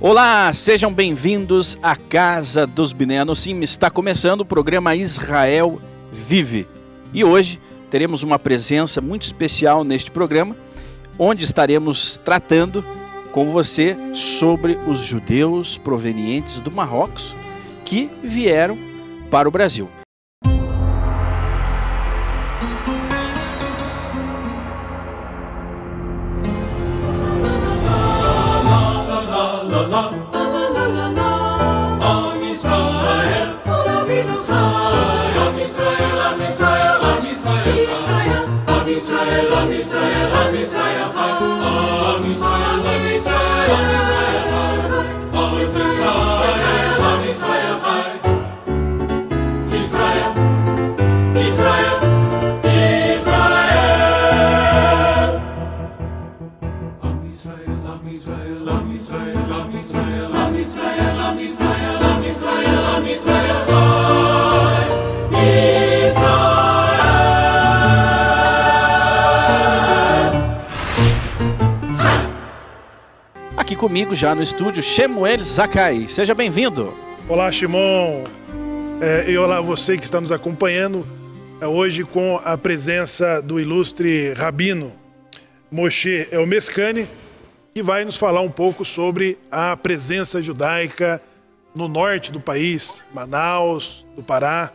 Olá, sejam bem-vindos à Casa dos Biné Anocim. Está começando o programa Israel Vive. E hoje teremos uma presença muito especial neste programa, onde estaremos tratando com você sobre os judeus provenientes do Marrocos que vieram para o Brasil. Aqui comigo já no estúdio, Shemuel Zakai. Seja bem-vindo. Olá, Shimon. E olá você que está nos acompanhando hoje com a presença do ilustre Rabino Moshe Elmeskani, que vai nos falar um pouco sobre a presença judaica no norte do país, Manaus, do Pará.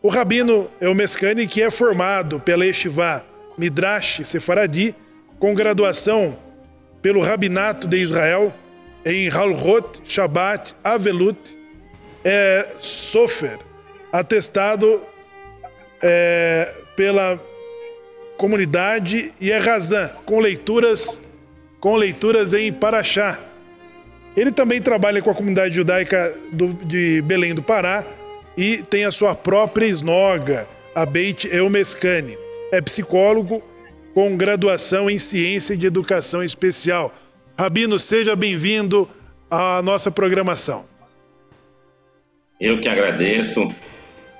O Rabino Elmeskani, que é formado pela Yeshivá Midrash Sefaradi, com graduação pelo Rabinato de Israel, em Halchot, Shabbat, Avelut, Sofer, atestado pela comunidade, e Razan, com leituras em Parashá. Ele também trabalha com a comunidade judaica de Belém do Pará e tem a sua própria esnoga, a Beit Elmeskani. É psicólogo com graduação em Ciência de Educação Especial. Rabino, seja bem-vindo à nossa programação. Eu que agradeço,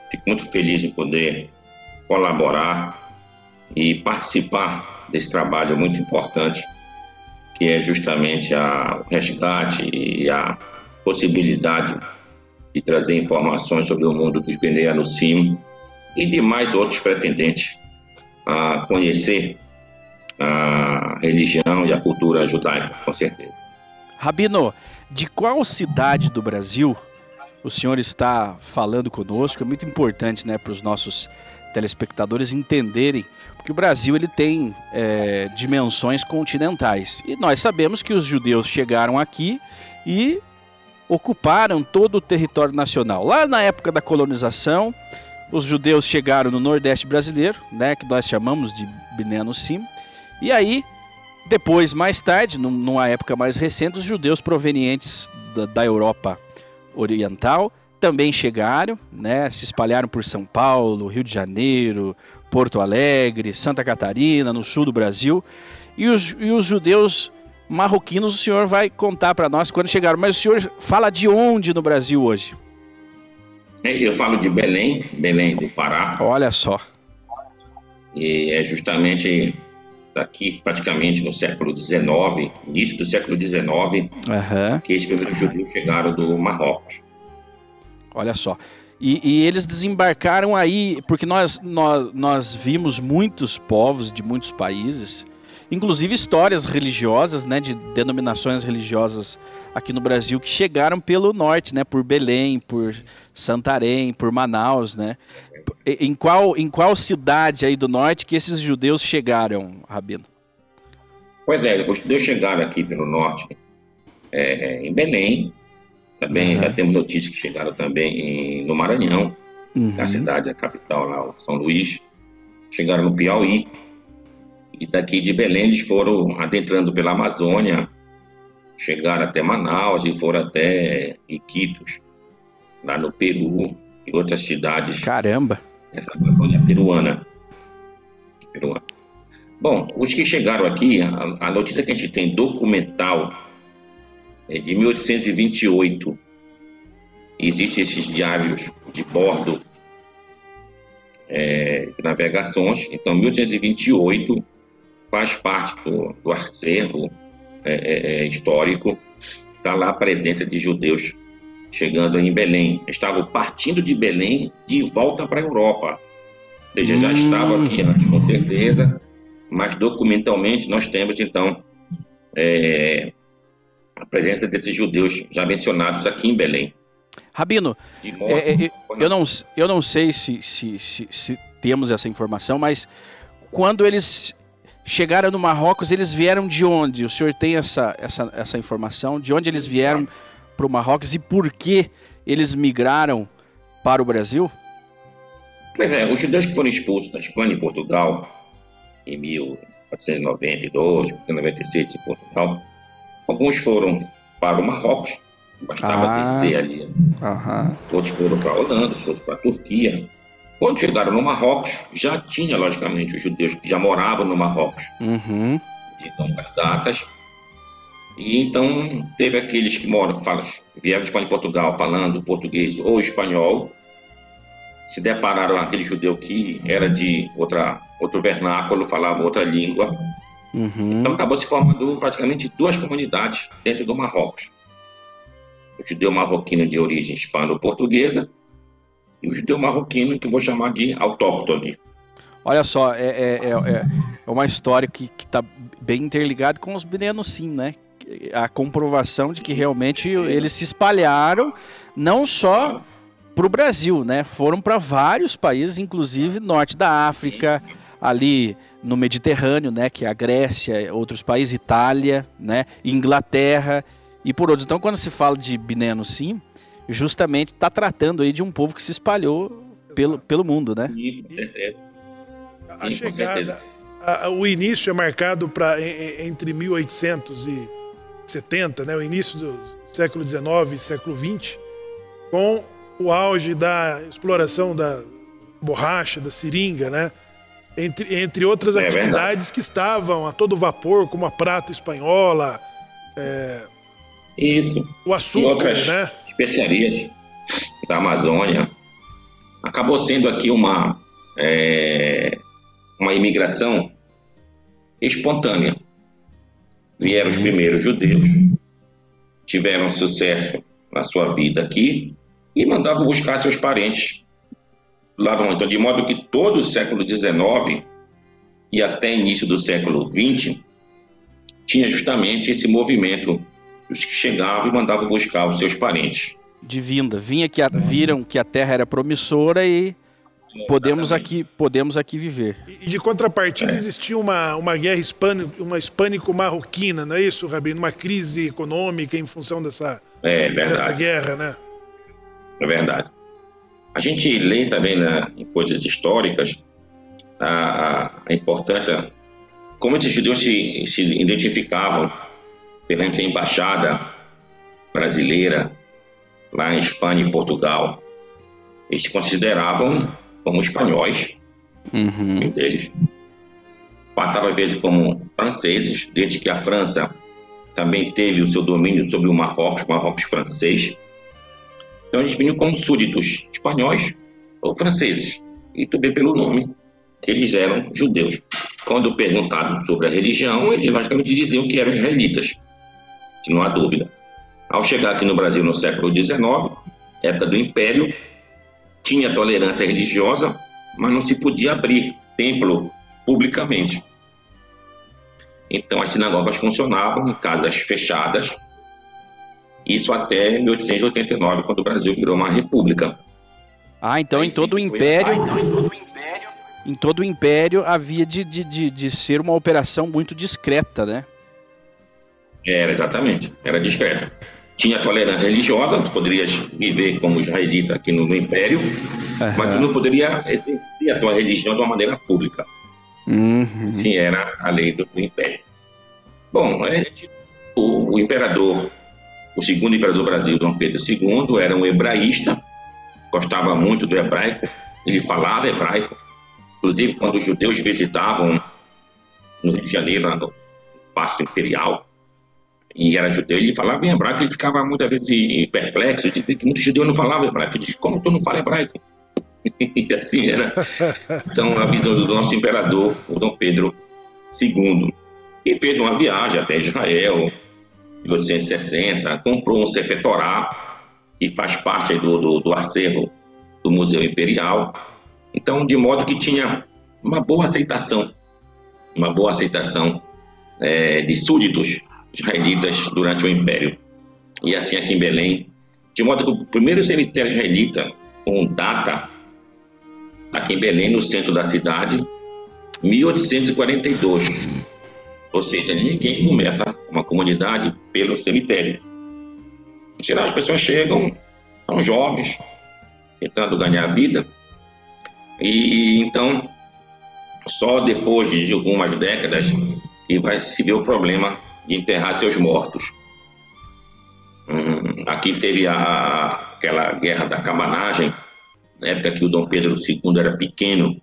fico muito feliz de poder colaborar e participar desse trabalho muito importante, que é justamente o resgate e a possibilidade de trazer informações sobre o mundo dos Biné Anocim e demais outros pretendentes a conhecer a religião e a cultura judaica, com certeza. Rabino, de qual cidade do Brasil o senhor está falando conosco? É muito importante, né, para os nossos telespectadores entenderem, porque o Brasil ele tem dimensões continentais. E nós sabemos que os judeus chegaram aqui e ocuparam todo o território nacional. Lá na época da colonização, os judeus chegaram no Nordeste brasileiro, né, que nós chamamos de Biné Anocim. E aí, depois, mais tarde, numa época mais recente, os judeus provenientes da Europa Oriental também chegaram, né, se espalharam por São Paulo, Rio de Janeiro, Porto Alegre, Santa Catarina, no sul do Brasil. E os judeus marroquinos o senhor vai contar para nós quando chegaram. Mas o senhor fala de onde no Brasil hoje? Eu falo de Belém do Pará. Olha só. E é justamente aqui, praticamente no século XIX, início do século XIX, que esses primeiros judeus chegaram do Marrocos. Olha só. E eles desembarcaram aí, porque nós vimos muitos povos de muitos países, inclusive histórias religiosas, né, de denominações religiosas aqui no Brasil, que chegaram pelo norte, né, por Belém, por Santarém, por Manaus, né? Em qual cidade aí do norte que esses judeus chegaram, Rabino? Pois é, os judeus chegaram aqui pelo norte, em Belém. Também já temos notícias que chegaram também no Maranhão, na cidade, a capital lá, São Luís. Chegaram no Piauí. E daqui de Belém eles foram adentrando pela Amazônia, chegaram até Manaus e foram até Iquitos, lá no Peru e outras cidades. Caramba! Essa Amazônia peruana. Bom, os que chegaram aqui, a notícia que a gente tem documental é de 1828. Existem esses diários de bordo de navegações. Então, 1828 faz parte do acervo histórico está lá a presença de judeus chegando em Belém. Estavam partindo de Belém de volta para a Europa. Ou seja, já estava aqui antes, com certeza, mas documentalmente nós temos, então, a presença desses judeus já mencionados aqui em Belém. Rabino, eu não sei se temos essa informação, mas quando eles chegaram no Marrocos, eles vieram de onde? O senhor tem essa informação? De onde eles vieram para o Marrocos e por que eles migraram para o Brasil? Pois é, os judeus que foram expulsos da Espanha e Portugal em 1492, 1496 em Portugal, alguns foram para o Marrocos, bastava descer ali. Outros foram para a Holanda, outros para a Turquia. Quando chegaram no Marrocos, já tinha, logicamente, os judeus que já moravam no Marrocos, de longas datas. E então teve aqueles que vieram de Espanha e Portugal falando português ou espanhol, se depararam com aquele judeu que era de outro vernáculo, falava outra língua. Então acabou se formando praticamente duas comunidades dentro do Marrocos. O judeu marroquino de origem hispano-portuguesa e o judeu marroquino que eu vou chamar de autóctone. Olha só, é uma história que está bem interligada com os Bnei Anussim, né? A comprovação de que realmente eles se espalharam não só para o Brasil, né? Foram para vários países, inclusive norte da África, ali no Mediterrâneo, né? Que é a Grécia, outros países, Itália, né? Inglaterra e por outros. Então, quando se fala de Bnei Anussim, justamente está tratando aí de um povo que se espalhou pelo mundo, né? A chegada, o início é marcado entre 1870, né? O início do século XIX e século XX, com o auge da exploração da borracha, da seringa, né? Entre outras atividades que estavam a todo vapor, como a prata espanhola, Isso. o açúcar, e outras né? especiarias da Amazônia. Acabou sendo aqui uma imigração espontânea. Vieram os primeiros judeus, tiveram sucesso na sua vida aqui e mandavam buscar seus parentes lá no então, de modo que todo o século XIX e até início do século XX tinha justamente esse movimento dos que chegavam e mandavam buscar os seus parentes. De vinda, viram que a terra era promissora e podemos aqui viver. E de contrapartida existia uma guerra hispânico-marroquina, não é isso, Rabino? Uma crise econômica em função dessa guerra, né? É verdade. A gente lê também em coisas históricas a importância, como esses judeus se identificavam perante a embaixada brasileira lá em Espanha e Portugal. Eles se consideravam como espanhóis, deles. Passavam às vezes como franceses, desde que a França também teve o seu domínio sobre o Marrocos francês. Então eles vinham como súditos espanhóis ou franceses. E tu vê pelo nome que eles eram judeus. Quando perguntados sobre a religião, eles logicamente diziam que eram israelitas. Não há dúvida. Ao chegar aqui no Brasil no século XIX, época do Império, tinha tolerância religiosa, mas não se podia abrir templo publicamente. Então as sinagogas funcionavam em casas fechadas, isso até 1889, quando o Brasil virou uma república. Então em todo o Império havia de ser uma operação muito discreta, né? Exatamente, era discreta. Tinha tolerância religiosa, tu poderias viver como israelita aqui no Império, mas tu não poderia exercer a tua religião de uma maneira pública. Sim, era a lei do Império. Bom, o imperador, o segundo imperador do Brasil, Dom Pedro II, era um hebraísta, gostava muito do hebraico, ele falava hebraico. Inclusive, quando os judeus visitavam no Rio de Janeiro, no Paço Imperial, e era judeu, ele falava em hebraico, ele ficava muitas vezes perplexo, de que muitos judeus não falavam hebraico. Ele disse, como tu não fala hebraico? E assim era. Então, a visão do nosso imperador, o Dom Pedro II, que fez uma viagem até Israel, 1860, comprou um Sefer Torá, que faz parte aí do acervo do Museu Imperial. Então, de modo que tinha uma boa aceitação de súditos israelitas durante o Império. E assim aqui em Belém, de modo que o primeiro cemitério israelita com data aqui em Belém, no centro da cidade, 1842. Ou seja, ninguém começa uma comunidade pelo cemitério. Em geral, as pessoas chegam, são jovens, tentando ganhar a vida, e então, só depois de algumas décadas, que vai se ver o problema de enterrar seus mortos. Aqui teve aquela guerra da cabanagem, na época que o Dom Pedro II era pequeno.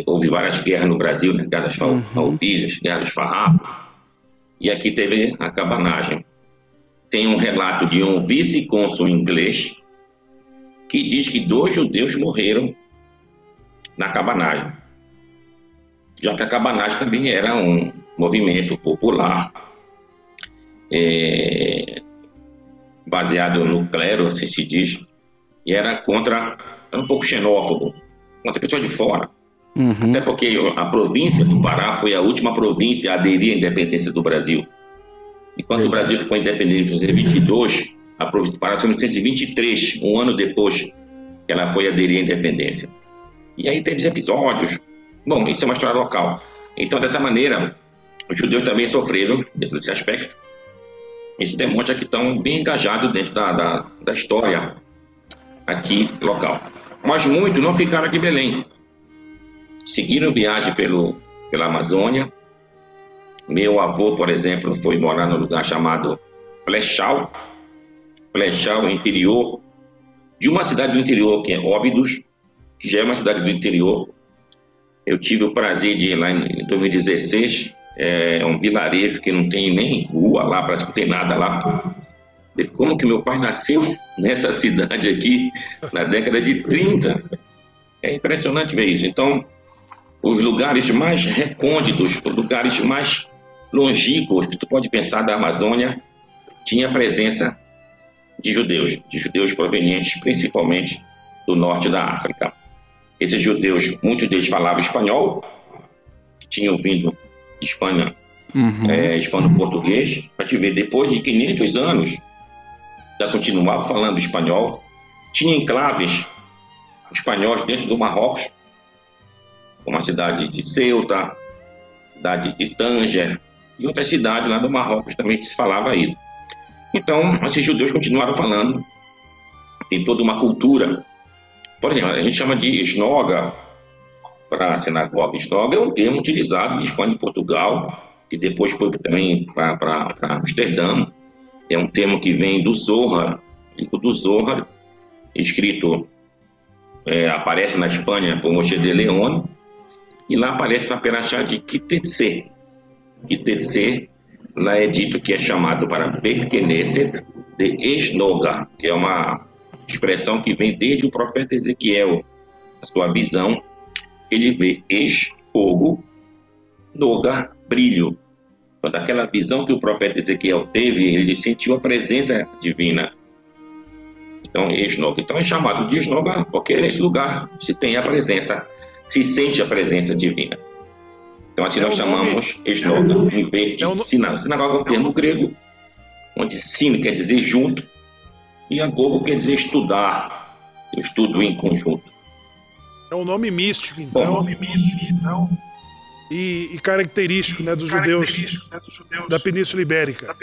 Houve várias guerras no Brasil, né? Guerra das Farroupilhas, Guerra dos Farrapos, e aqui teve a cabanagem. Tem um relato de um vice-cônsul inglês que diz que 2 judeus morreram na cabanagem, já que a cabanagem também era um movimento popular baseado no clero, assim se diz, e era um pouco xenófobo, contra pessoas de fora. Até porque a província do Pará foi a última província a aderir à independência do Brasil. E quando o Brasil ficou independente em 1922, a província do Pará foi em 1923, um ano depois que ela foi aderir à independência. E aí teve episódios. Bom, isso é uma história local. Então, dessa maneira, os judeus também sofreram dentro desse aspecto. Isso demonstra que estão bem engajados dentro da história aqui local. Mas muitos não ficaram aqui em Belém. Seguiram viagem pela Amazônia. Meu avô, por exemplo, foi morar num lugar chamado Flechal, interior de uma cidade do interior, que é Óbidos, que já é uma cidade do interior. Eu tive o prazer de ir lá em 2016, é um vilarejo que não tem nem rua lá, praticamente não tem nada lá. De como que meu pai nasceu nessa cidade aqui, na década de 30. É impressionante ver isso. Então, os lugares mais recônditos, os lugares mais longínquos que tu pode pensar da Amazônia, tinha presença de judeus provenientes principalmente do norte da África. Esses judeus, muitos deles falavam espanhol, que tinham vindo de Espanha, hispano-português, para te ver, depois de 500 anos, já continuava falando espanhol. Tinha enclaves espanhóis dentro do Marrocos, como a cidade de Ceuta, cidade de Tânger, e outras cidades lá do Marrocos também que se falava isso. Então, esses judeus continuaram falando, tem toda uma cultura. Por exemplo, a gente chama de esnoga para a sinagoga. Esnoga é um termo utilizado em Espanha e Portugal, que depois foi também para Amsterdã. É um termo que vem do Zohar, e do Zohar, escrito, aparece na Espanha por Moshe de Leon, e lá aparece na Perashá de Kitetse. Kitetse, lá é dito que é chamado para Beit Knesset de Esnoga, que é uma expressão que vem desde o profeta Ezequiel, a sua visão. Ele vê fogo, Noga, brilho. Quando aquela visão que o profeta Ezequiel teve, ele sentiu a presença divina. Então, Esnoga. Então é chamado de Esnoga porque nesse lugar se tem a presença, se sente a presença divina. Então assim nós chamamos Esnoga, em vez de sinagoga. Sinagoga é um termo grego, onde sino quer dizer junto, e agogo quer dizer estudar, estudo em conjunto. É um nome místico, então. E característico, né, dos judeus da Península Ibérica.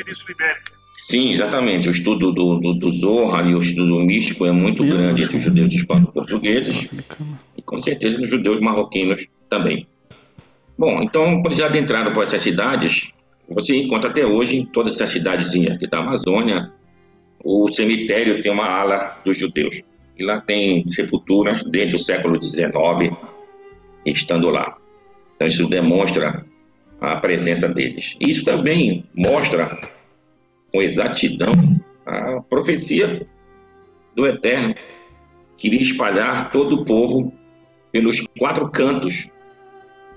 Sim, exatamente. O estudo do Zohar e o estudo místico é muito grande entre os judeus hispano-portugueses e com certeza os judeus marroquinos também. Bom, então, quando já adentraram por essas cidades, você encontra até hoje, em todas essas cidadezinhas aqui da Amazônia, o cemitério tem uma ala dos judeus. E lá tem sepulturas desde o século XIX, estando lá. Então, isso demonstra a presença deles. Isso também mostra com exatidão a profecia do Eterno, que iria espalhar todo o povo pelos 4 cantos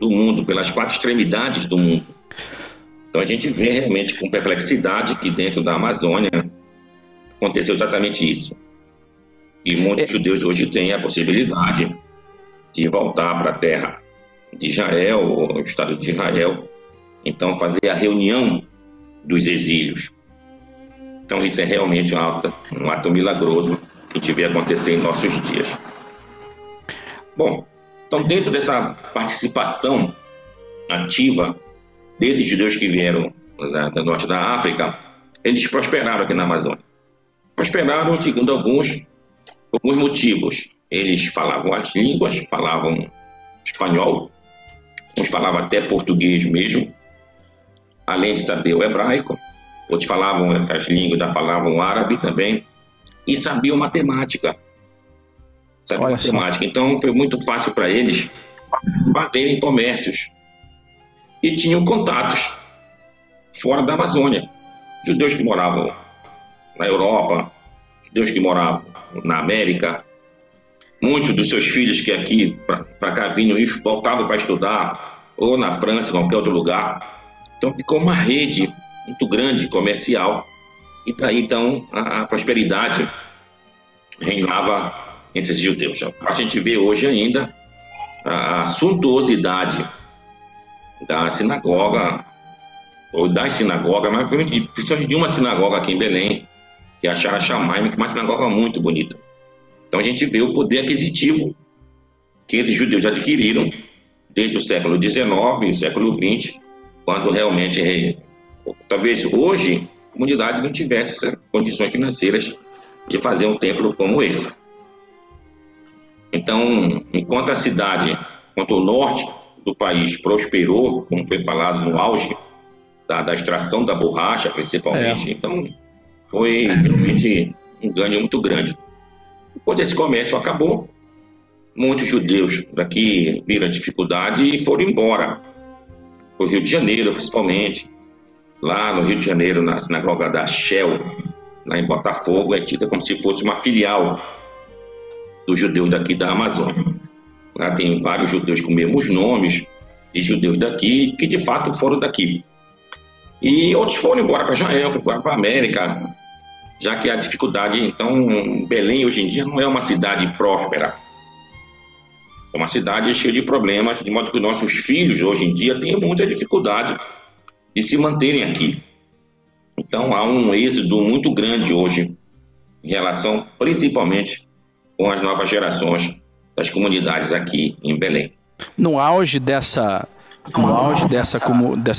do mundo, pelas 4 extremidades do mundo. Então a gente vê realmente com perplexidade que dentro da Amazônia aconteceu exatamente isso. E muitos judeus hoje têm a possibilidade de voltar para a terra de Israel, ou o Estado de Israel, então fazer a reunião dos exílios. Então isso é realmente um ato milagroso que a gente vê acontecer em nossos dias. Bom, então dentro dessa participação ativa desses judeus que vieram do norte da África, eles prosperaram aqui na Amazônia. Prosperaram, segundo alguns motivos. Eles falavam as línguas, falavam espanhol, uns falavam até português mesmo, além de saber o hebraico, outros falavam as línguas, falavam árabe também, e sabiam matemática. Então foi muito fácil para eles fazerem comércios. E tinham contatos fora da Amazônia. Judeus que moravam na Europa, judeus que moravam na América. Muitos dos seus filhos que aqui para cá vinham e voltavam para estudar, ou na França, ou em qualquer outro lugar. Então ficou uma rede muito grande comercial. E daí então a prosperidade reinava entre esses judeus. A gente vê hoje ainda a suntuosidade da sinagoga, ou das sinagogas, mas principalmente de uma sinagoga aqui em Belém, que é a Shara Shamayim, que é uma sinagoga muito bonita. Então a gente vê o poder aquisitivo que esses judeus adquiriram desde o século XIX e o século XX, quando realmente, talvez hoje, a comunidade não tivesse condições financeiras de fazer um templo como esse. Então, enquanto a cidade, enquanto o norte do país prosperou, como foi falado no auge da extração da borracha, principalmente, então foi realmente um ganho muito grande. Depois esse comércio acabou, muitos judeus daqui viram a dificuldade e foram embora. O Rio de Janeiro, principalmente. Lá no Rio de Janeiro, na sinagoga da Shell, lá em Botafogo, é tida como se fosse uma filial dos judeus daqui da Amazônia. Lá tem vários judeus com mesmos nomes de judeus daqui, que de fato foram daqui. E outros foram embora para Israel, foram embora para a América, já que a dificuldade, então, Belém hoje em dia não é uma cidade próspera. É uma cidade cheia de problemas, de modo que nossos filhos hoje em dia têm muita dificuldade de se manterem aqui. Então há um êxodo muito grande hoje em relação principalmente com as novas gerações das comunidades aqui em Belém. No auge dessa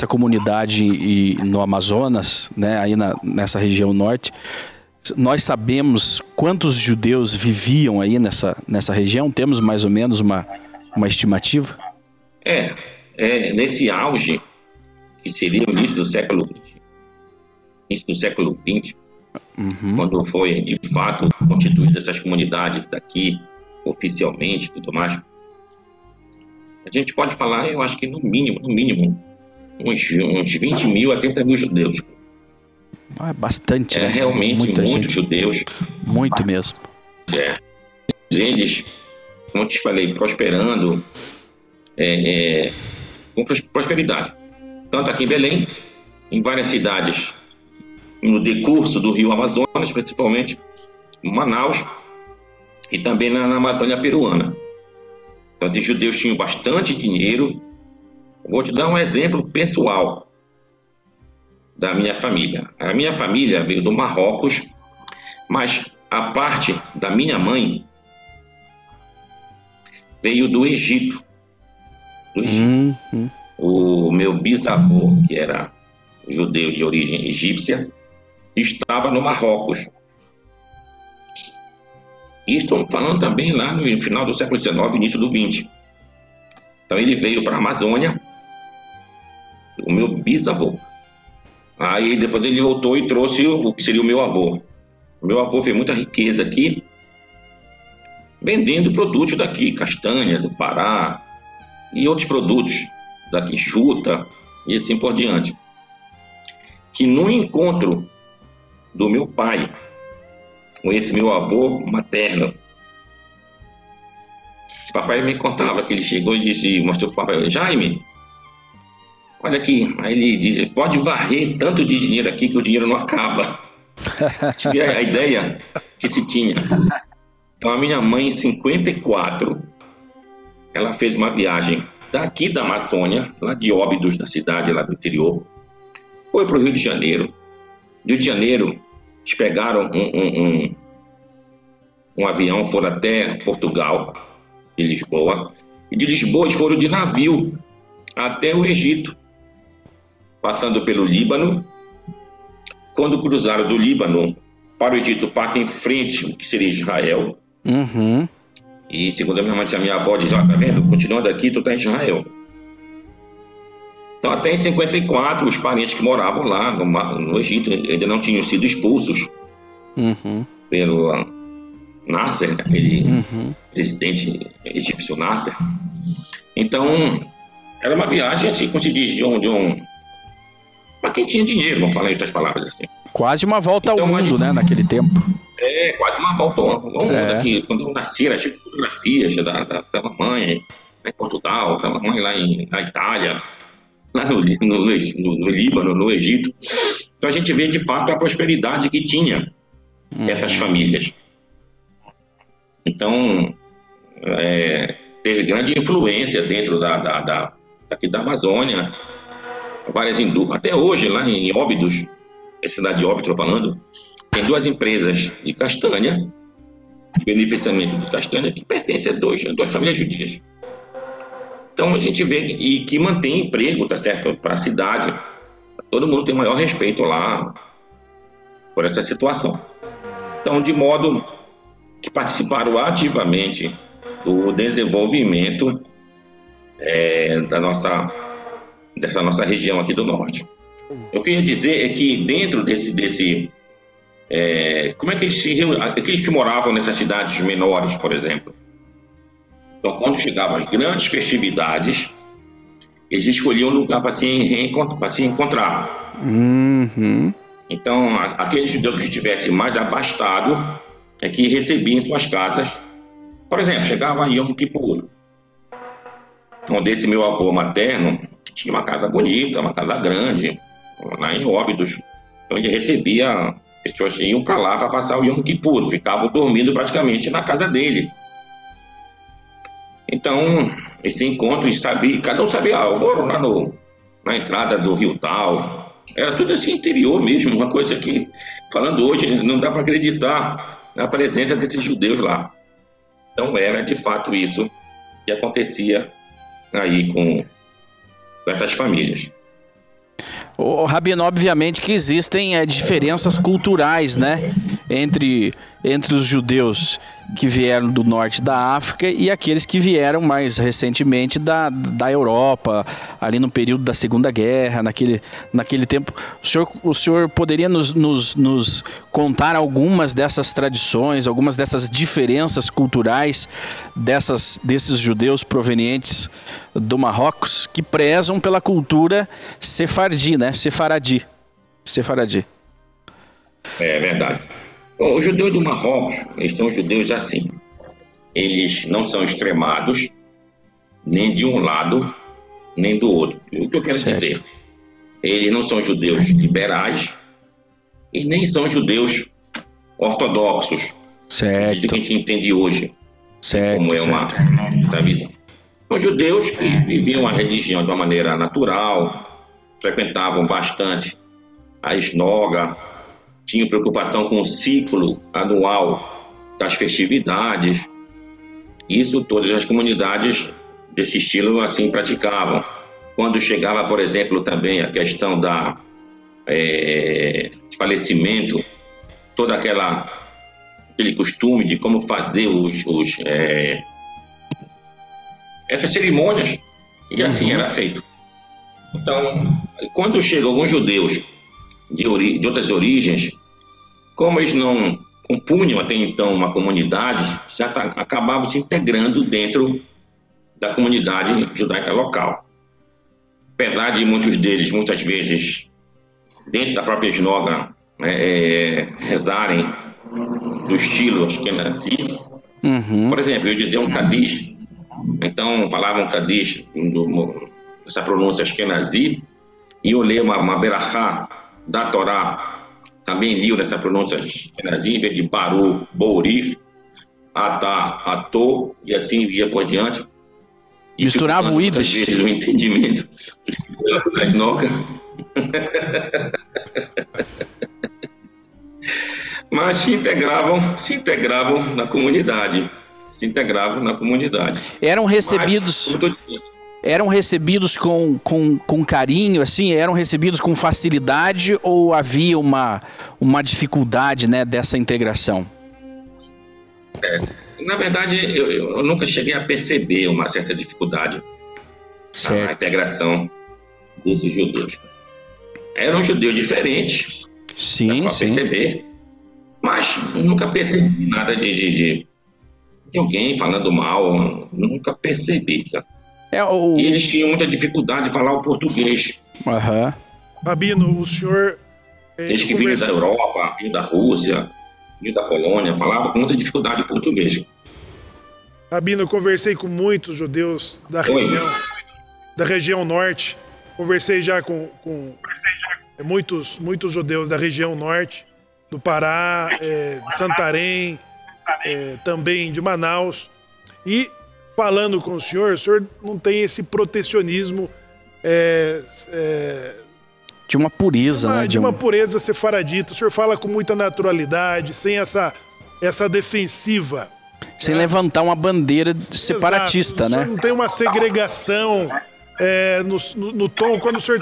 comunidade e no Amazonas, né, aí nessa região norte, nós sabemos quantos judeus viviam aí nessa região? Temos mais ou menos uma estimativa? Nesse auge, que seria o início do século XX, quando foi de fato constituída essas comunidades daqui oficialmente e tudo mais, a gente pode falar, eu acho que no mínimo uns 20 mil a 30 mil judeus. Bastante, né? Realmente muitos judeus. Muito mesmo. Eles, como eu te falei, prosperando com prosperidade. Tanto aqui em Belém, em várias cidades, no decurso do rio Amazonas, principalmente em Manaus, e também na Amazônia peruana. Então, os judeus tinham bastante dinheiro. Vou te dar um exemplo pessoal da minha família. A minha família veio do Marrocos, mas a parte da minha mãe veio do Egito. O meu bisavô, que era judeu de origem egípcia, estava no Marrocos. E estou falando também lá no final do século XIX, início do XX. Então ele veio para a Amazônia, o meu bisavô. Aí depois ele voltou e trouxe o que seria o meu avô. O meu avô fez muita riqueza aqui, vendendo produtos daqui, castanha do Pará e outros produtos daqui, juta e assim por diante. Que no encontro do meu pai com esse meu avô materno, o papai me contava que ele chegou e disse, mostrou para o papai: Jaime, olha aqui, aí ele diz, pode varrer tanto de dinheiro aqui que o dinheiro não acaba. Tive a ideia que se tinha. Então a minha mãe, em 54, ela fez uma viagem daqui da Amazônia, lá de Óbidos, da cidade, lá do interior, foi para o Rio de Janeiro. Rio de Janeiro, eles pegaram um avião, foram até Portugal, de Lisboa, e de Lisboa eles foram de navio até o Egito, passando pelo Líbano. Quando cruzaram do Líbano para o Egito, passa em frente o que seria Israel. Uhum. E segundo a minha avó diz, tá vendo? Continuando aqui, tu tá em Israel. Então até em 54, os parentes que moravam lá no Egito ainda não tinham sido expulsos pelo Nasser, aquele presidente egípcio Nasser. Então era uma viagem, assim, como se diz, para quem tinha dinheiro, vamos falar em outras palavras assim. Quase uma volta ao mundo, né, naquele tempo. Quase uma volta ao mundo. Aqui, quando eu nasci, era cheio de fotografias da mamãe lá em Portugal, da mamãe lá na Itália, lá no Líbano, no Egito. Então a gente vê de fato a prosperidade que tinha essas famílias. Então teve grande influência dentro daqui da Amazônia, várias indústrias. Até hoje, lá em Óbidos, a cidade de Óbidos, estou falando, tem 2 empresas de castanha, beneficiamento de castanha, que pertencem a 2 famílias judias. Então a gente vê e que mantém emprego, tá certo, para a cidade. Todo mundo tem maior respeito lá por essa situação. Então, de modo que participaram ativamente do desenvolvimento dessa nossa região aqui do norte. Eu queria dizer que dentro como é que eles moravam nessas cidades menores, por exemplo? Então, quando chegavam as grandes festividades, eles escolhiam um lugar para se encontrar. Então, aqueles judeus que estivessem mais abastados é que recebiam em suas casas. Por exemplo, chegava Yom Kippur, onde esse meu avô materno, que tinha uma casa bonita, uma casa grande, lá em Óbidos, onde recebia, pessoas iam para lá para passar o Yom Kippur, ficavam dormindo praticamente na casa dele. Então, esse encontro, cada um sabia, eu moro lá na entrada do Rio Tal. Era tudo assim interior mesmo, uma coisa que, falando hoje, não dá para acreditar na presença desses judeus lá. Então era de fato isso que acontecia aí com essas famílias. Rabino, obviamente que existem diferenças culturais, né, entre os judeus que vieram do norte da África e aqueles que vieram mais recentemente da Europa, ali no período da Segunda Guerra, naquele tempo. O senhor poderia nos contar algumas dessas tradições, algumas dessas diferenças culturais desses judeus provenientes do Marrocos que prezam pela cultura sefardi, né? Sefaradi. É verdade. Os judeus do Marrocos, eles são judeus assim. Eles não são extremados, nem de um lado, nem do outro. O que eu quero dizer? Eles não são judeus liberais e nem são judeus ortodoxos. Certo. Que a gente entende hoje. Certo. Como é essa visão. São judeus que viviam a religião de uma maneira natural, frequentavam bastante a esnoga, tinham preocupação com o ciclo anual das festividades. Isso todas as comunidades desse estilo assim praticavam. Quando chegava, por exemplo, também a questão da falecimento, todo aquele costume de como fazer essas cerimônias, e assim era feito. Então, quando chegam alguns judeus de outras origens, como eles não compunham até então uma comunidade, já acabavam se integrando dentro da comunidade judaica local. Apesar de muitos deles, muitas vezes, dentro da própria sinagoga, rezarem do estilo Ashkenazi, por exemplo, eu dizia um Kadish, então falavam Kadish, essa pronúncia Ashkenazi, e eu leio uma berachá da Torá, também li nessa pronúncia ashkenazim, de Baru, Bouri, Atá, Atô, e assim ia por diante. Misturava o Yiddish. Vezes o entendimento das nocas. Mas se integravam na comunidade. Eram recebidos... Eram recebidos com carinho, assim? Eram recebidos com facilidade ou havia uma dificuldade, né, dessa integração? Na verdade, eu nunca cheguei a perceber uma certa dificuldade na integração desses judeus. Eram judeus diferentes, sim, para perceber, mas nunca percebi nada de alguém falando mal, nunca percebi, cara. E eles tinham muita dificuldade de falar o português. Uhum. Rabino, o senhor... Eles que vinham da Europa, vinham da Rússia, vinham da Polônia, falavam com muita dificuldade o português. Rabino, eu conversei com muitos judeus da região norte. Conversei já com muitos judeus da região norte, do Pará, de Santarém, também de Manaus. E falando com o senhor não tem esse protecionismo de uma pureza, né? De uma pureza sefaradita. O senhor fala com muita naturalidade, sem essa defensiva. Sem levantar uma bandeira separatista, né? Não tem uma segregação no tom. Quando o senhor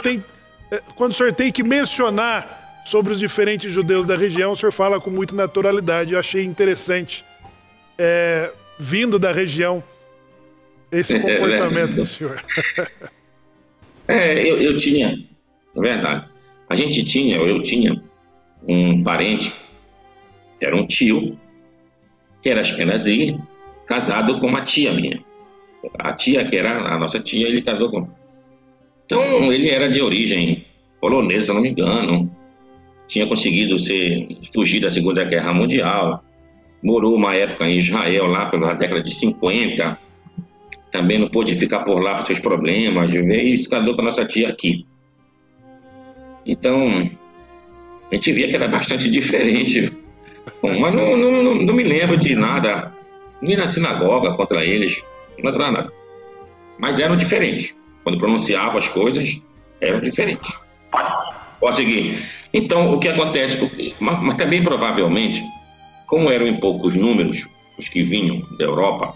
tem que mencionar sobre os diferentes judeus da região, o senhor fala com muita naturalidade. Eu achei interessante, vindo da região, esse comportamento do senhor. Eu tinha, na verdade, eu tinha um parente, era um tio, que era ashkenazi, casado com uma tia minha. A tia, que era a nossa tia, ele casou com... Então, ele era de origem polonesa, se não me engano. Tinha conseguido fugir da Segunda Guerra Mundial. Morou uma época em Israel, lá pela década de 50. Também não pôde ficar por lá por seus problemas. E se casou com a nossa tia aqui. Então, a gente via que era bastante diferente. Bom, mas não me lembro de nada, nem na sinagoga contra eles, não era nada. Mas eram diferentes. Quando pronunciavam as coisas, eram diferentes. Pode seguir. Então, o que acontece, mas também provavelmente, como eram em poucos números, os que vinham da Europa,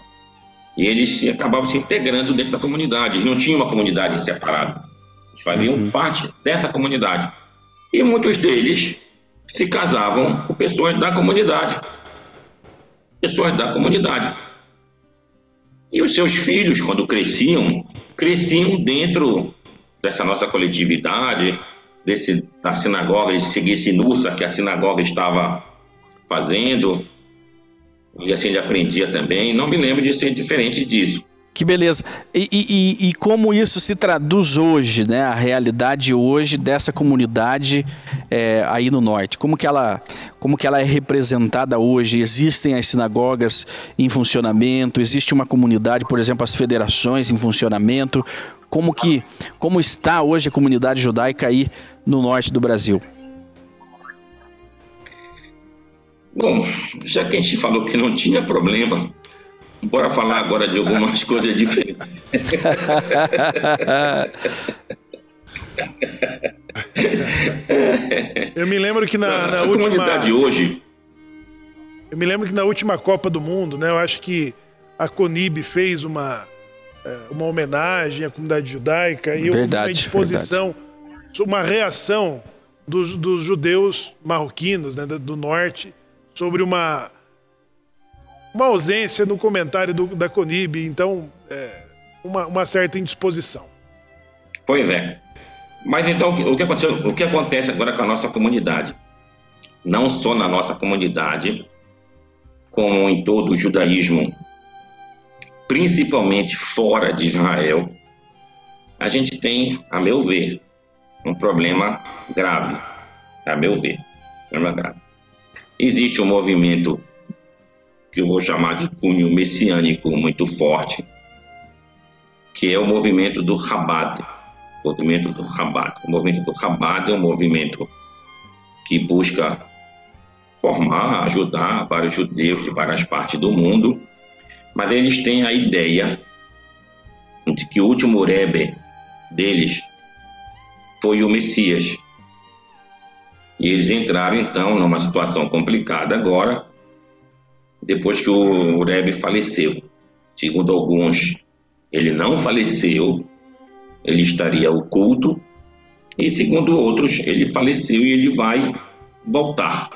e eles acabavam se integrando dentro da comunidade. Eles não tinham uma comunidade separada. Eles faziam parte dessa comunidade. E muitos deles se casavam com pessoas da comunidade. E os seus filhos, quando cresciam dentro dessa nossa coletividade, da sinagoga, de seguir esse nussa que a sinagoga estava fazendo. E assim ele aprendia também. Não me lembro de ser diferente disso. Que beleza. E como isso se traduz hoje, né? A realidade hoje dessa comunidade aí no norte. Como que ela é representada hoje? Existem as sinagogas em funcionamento? Existe uma comunidade, por exemplo, as federações em funcionamento? Como está hoje a comunidade judaica aí no norte do Brasil? Bom, já que a gente falou que não tinha problema, bora falar agora de algumas coisas diferentes. Eu me lembro que na última Copa do Mundo, né? Eu acho que a Conib fez uma homenagem à comunidade judaica e houve uma disposição, uma reação dos judeus marroquinos, né, do norte, sobre uma ausência no comentário da Conib, então uma certa indisposição. Pois é. Mas então o que acontece agora com a nossa comunidade? Não só na nossa comunidade, como em todo o judaísmo, principalmente fora de Israel, a gente tem, a meu ver, um problema grave. A meu ver, problema grave. Existe um movimento que eu vou chamar de cunho messiânico muito forte, que é o movimento do Chabad. movimento do Chabad. O movimento do Chabad é um movimento que busca formar, ajudar vários judeus de várias partes do mundo, mas eles têm a ideia de que o último Rebbe deles foi o Messias. E eles entraram, então, numa situação complicada agora, depois que o Rebbe faleceu. Segundo alguns, ele não faleceu, ele estaria oculto, e segundo outros, ele faleceu e ele vai voltar.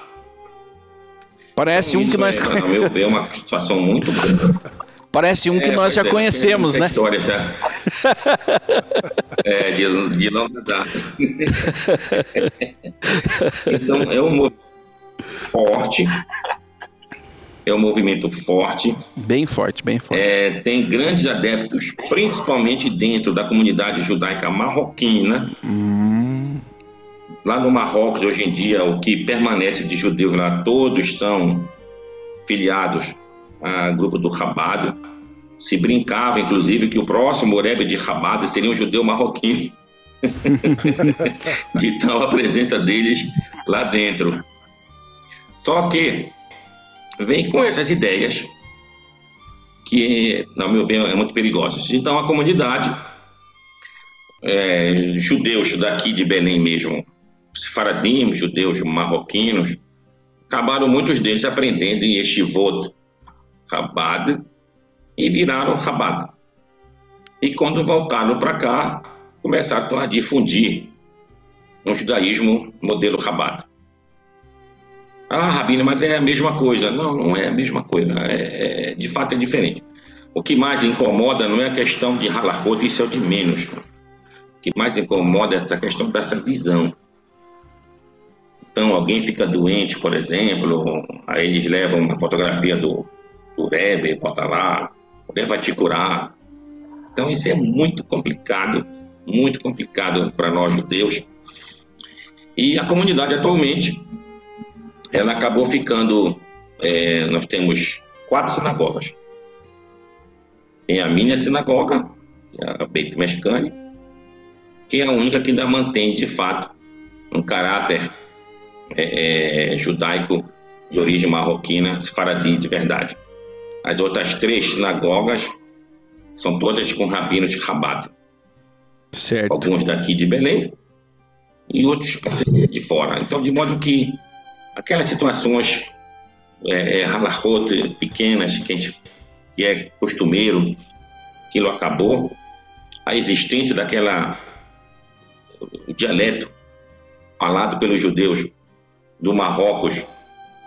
Parece então, um que nós... Ao meu ver, é uma situação muito grande. Parece um que nós já conhecemos, né? História já. De longa data. Então, é um movimento forte. É um movimento forte. Bem forte, bem forte. Tem grandes adeptos, principalmente dentro da comunidade judaica marroquina. Lá no Marrocos, hoje em dia, o que permanece de judeus lá, todos são filiados a grupo do Chabad. Se brincava, inclusive, que o próximo Rebbe de Chabad seria um judeu marroquino. De tal a presença deles lá dentro. Só que vem com essas ideias que, ao meu ver, é muito perigosas. Então a comunidade, judeus daqui de Belém mesmo, sefaradim, judeus marroquinos, acabaram muitos deles aprendendo em Yeshivot Chabad e viraram Chabad. E quando voltaram para cá, começaram a difundir um judaísmo modelo Chabad. Rabino, mas é a mesma coisa. Não, não é a mesma coisa. De fato é diferente. O que mais incomoda não é a questão de halachot, isso é o de menos. O que mais incomoda é essa questão dessa visão. Então, alguém fica doente, por exemplo, aí eles levam uma fotografia do Rebbe, bota lá, o Rebbe vai te curar. Então, isso é muito complicado para nós judeus. E a comunidade atualmente, ela acabou ficando, nós temos 4 sinagogas. Tem a minha sinagoga, a Beit Meshkani, que é a única que ainda mantém, de fato, um caráter judaico de origem marroquina, sefaradi de verdade. As outras 3 sinagogas são todas com rabinos de Chabad. Certo. Alguns daqui de Belém e outros de fora. Então, de modo que aquelas situações halachot pequenas que é costumeiro, aquilo acabou. A existência o dialeto falado pelos judeus do Marrocos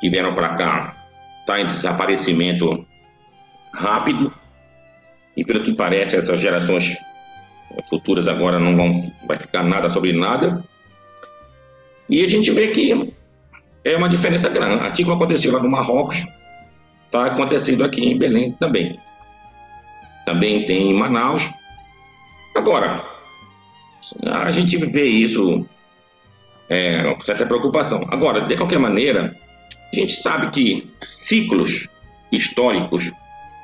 que vieram para cá está em desaparecimento rápido, e pelo que parece essas gerações futuras agora vai ficar nada sobre nada, e a gente vê que é uma diferença grande. Aquilo que aconteceu lá no Marrocos está acontecendo aqui em Belém também tem em Manaus. Agora, a gente vê isso com certa preocupação. Agora, de qualquer maneira, a gente sabe que ciclos históricos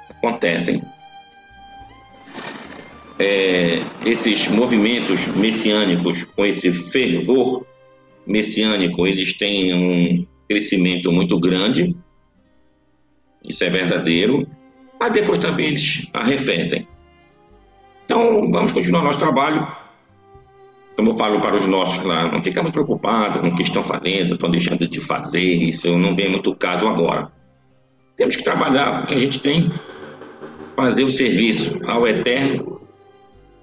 acontecem. Esses movimentos messiânicos, com esse fervor messiânico, eles têm um crescimento muito grande. Isso é verdadeiro. Mas depois também eles arrefecem. Então, vamos continuar nosso trabalho. Como eu falo para os nossos lá, não fica muito preocupado com o que estão fazendo, estão deixando de fazer, isso não vem muito caso agora. Temos que trabalhar com o que a gente tem, fazer o serviço ao Eterno,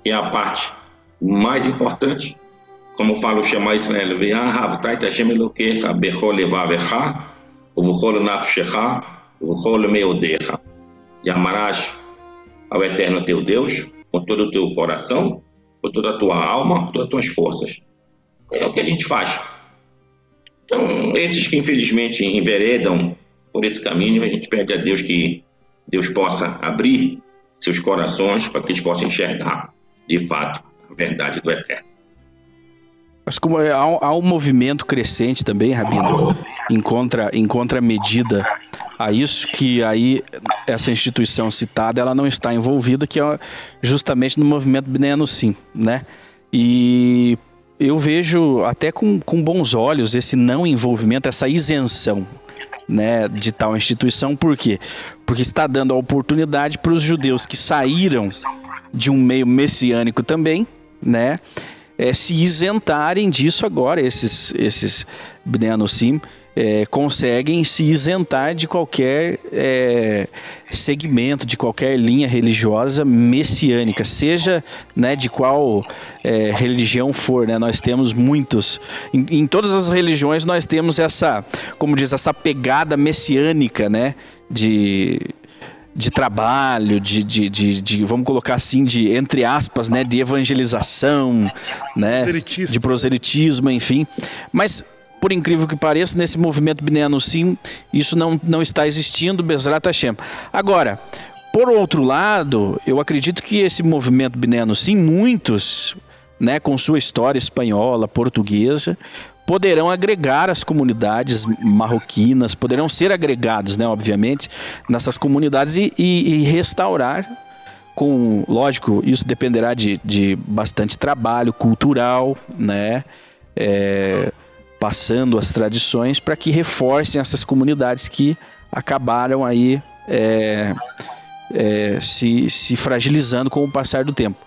que é a parte mais importante. Como fala o Shema Israel, e amarás ao Eterno teu Deus com todo o teu coração, com toda a tua alma, com todas as tuas forças. É o que a gente faz. Então, esses que infelizmente enveredam por esse caminho, a gente pede a Deus que Deus possa abrir seus corações para que eles possam enxergar, de fato, a verdade do Eterno. Mas como há um movimento crescente também, Rabino, em contramedida a isso, que aí essa instituição citada ela não está envolvida, que é justamente no movimento Bnei Anussim, né? E eu vejo até com bons olhos esse não envolvimento, essa isenção, né, de tal instituição. Por quê? Porque está dando a oportunidade para os judeus que saíram de um meio messiânico também, né, se isentarem disso agora. Esses Bnei Anussim conseguem se isentar de qualquer segmento, de qualquer linha religiosa messiânica, seja, né, de qual religião for, né? Nós temos muitos, em todas as religiões nós temos essa, como diz, essa pegada messiânica, né, de trabalho, vamos colocar assim, de, entre aspas, né, de evangelização, né, de proselitismo, enfim. Mas, por incrível que pareça, nesse movimento Bnei Anussim, isso não está existindo, Bezrat Hashem. Agora, por outro lado, eu acredito que esse movimento Bnei Anussim, muitos, né, com sua história espanhola, portuguesa, poderão agregar as comunidades marroquinas, poderão ser agregados, né, obviamente, nessas comunidades e restaurar, lógico, isso dependerá de bastante trabalho cultural, né, passando as tradições para que reforcem essas comunidades que acabaram aí se fragilizando com o passar do tempo.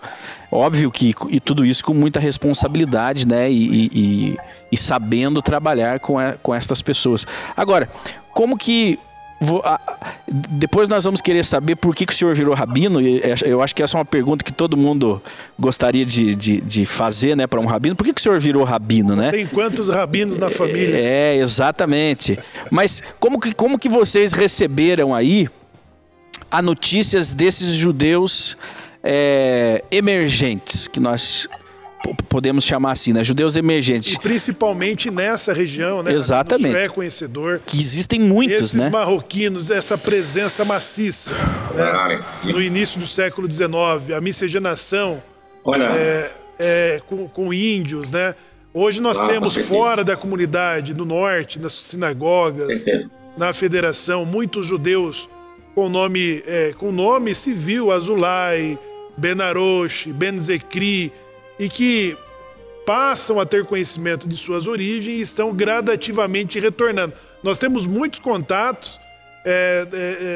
Óbvio que e tudo isso com muita responsabilidade, né, e sabendo trabalhar com estas pessoas. Agora, como que depois nós vamos querer saber por que o senhor virou rabino. Eu acho que essa é uma pergunta que todo mundo gostaria de fazer, né, para um rabino. Por que o senhor virou rabino, né? Tem quantos rabinos na família? Exatamente. Mas como que vocês receberam aí as notícias desses judeus emergentes, que nós podemos chamar assim, né? Judeus emergentes. E principalmente nessa região, né? Exatamente. É conhecedor. Que existem muitos, esses, né? Marroquinos, essa presença maciça, né? No início do século XIX, a miscigenação com índios, né? Hoje nós temos fora da comunidade, no norte, nas sinagogas, na federação, muitos judeus com nome civil, Azulay, Ben Arosh, Ben Zekri, e que passam a ter conhecimento de suas origens e estão gradativamente retornando. Nós temos muitos contatos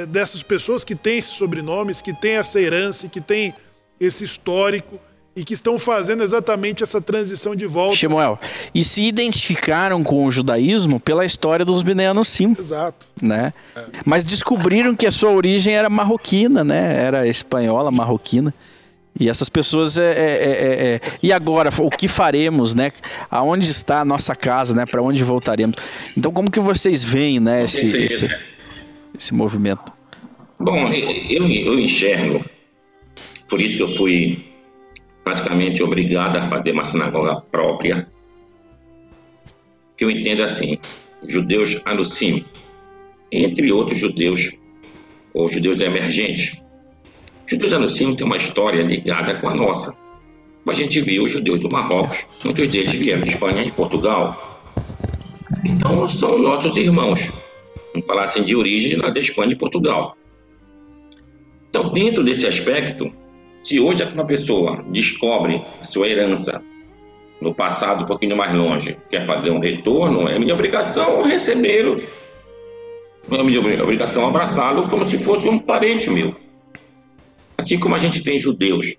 dessas pessoas que têm esses sobrenomes, que têm essa herança, que têm esse histórico e que estão fazendo exatamente essa transição de volta. Shemuel, e se identificaram com o judaísmo pela história dos Bnei Anussim. Exato. Né? Mas descobriram que a sua origem era marroquina, né? Era espanhola, marroquina. E essas pessoas e agora, o que faremos, né? Aonde está a nossa casa, né? Para onde voltaremos? Então, como que vocês veem, né, esse movimento? Bom, eu enxergo, por isso que eu fui praticamente obrigado a fazer uma sinagoga própria, que eu entendo assim, judeus Anussim, entre outros judeus, ou judeus emergentes. Os judeus Anussim têm uma história ligada com a nossa. A gente viu os judeus do Marrocos, muitos deles vieram de Espanha e Portugal. Então são nossos irmãos, vamos falar assim, de origem da Espanha e Portugal. Então, dentro desse aspecto, se hoje uma pessoa descobre a sua herança no passado um pouquinho mais longe, quer fazer um retorno, é minha obrigação recebê-lo. É minha obrigação abraçá-lo como se fosse um parente meu. Assim como a gente tem judeus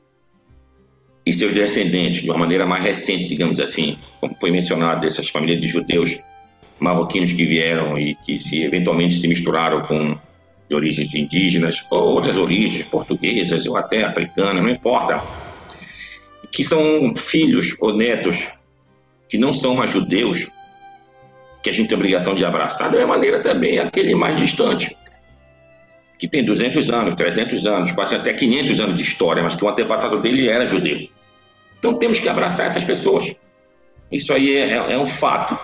e seus descendentes, de uma maneira mais recente, digamos assim, como foi mencionado, essas famílias de judeus marroquinos que vieram e que eventualmente se misturaram com de origens indígenas ou outras origens portuguesas ou até africanas, não importa, que são filhos ou netos que não são mais judeus, que a gente tem a obrigação de abraçar, da mesma maneira também aquele mais distante, que tem 200 anos, 300 anos, 400, até 500 anos de história, mas que o antepassado dele era judeu. Então temos que abraçar essas pessoas. Isso aí é um fato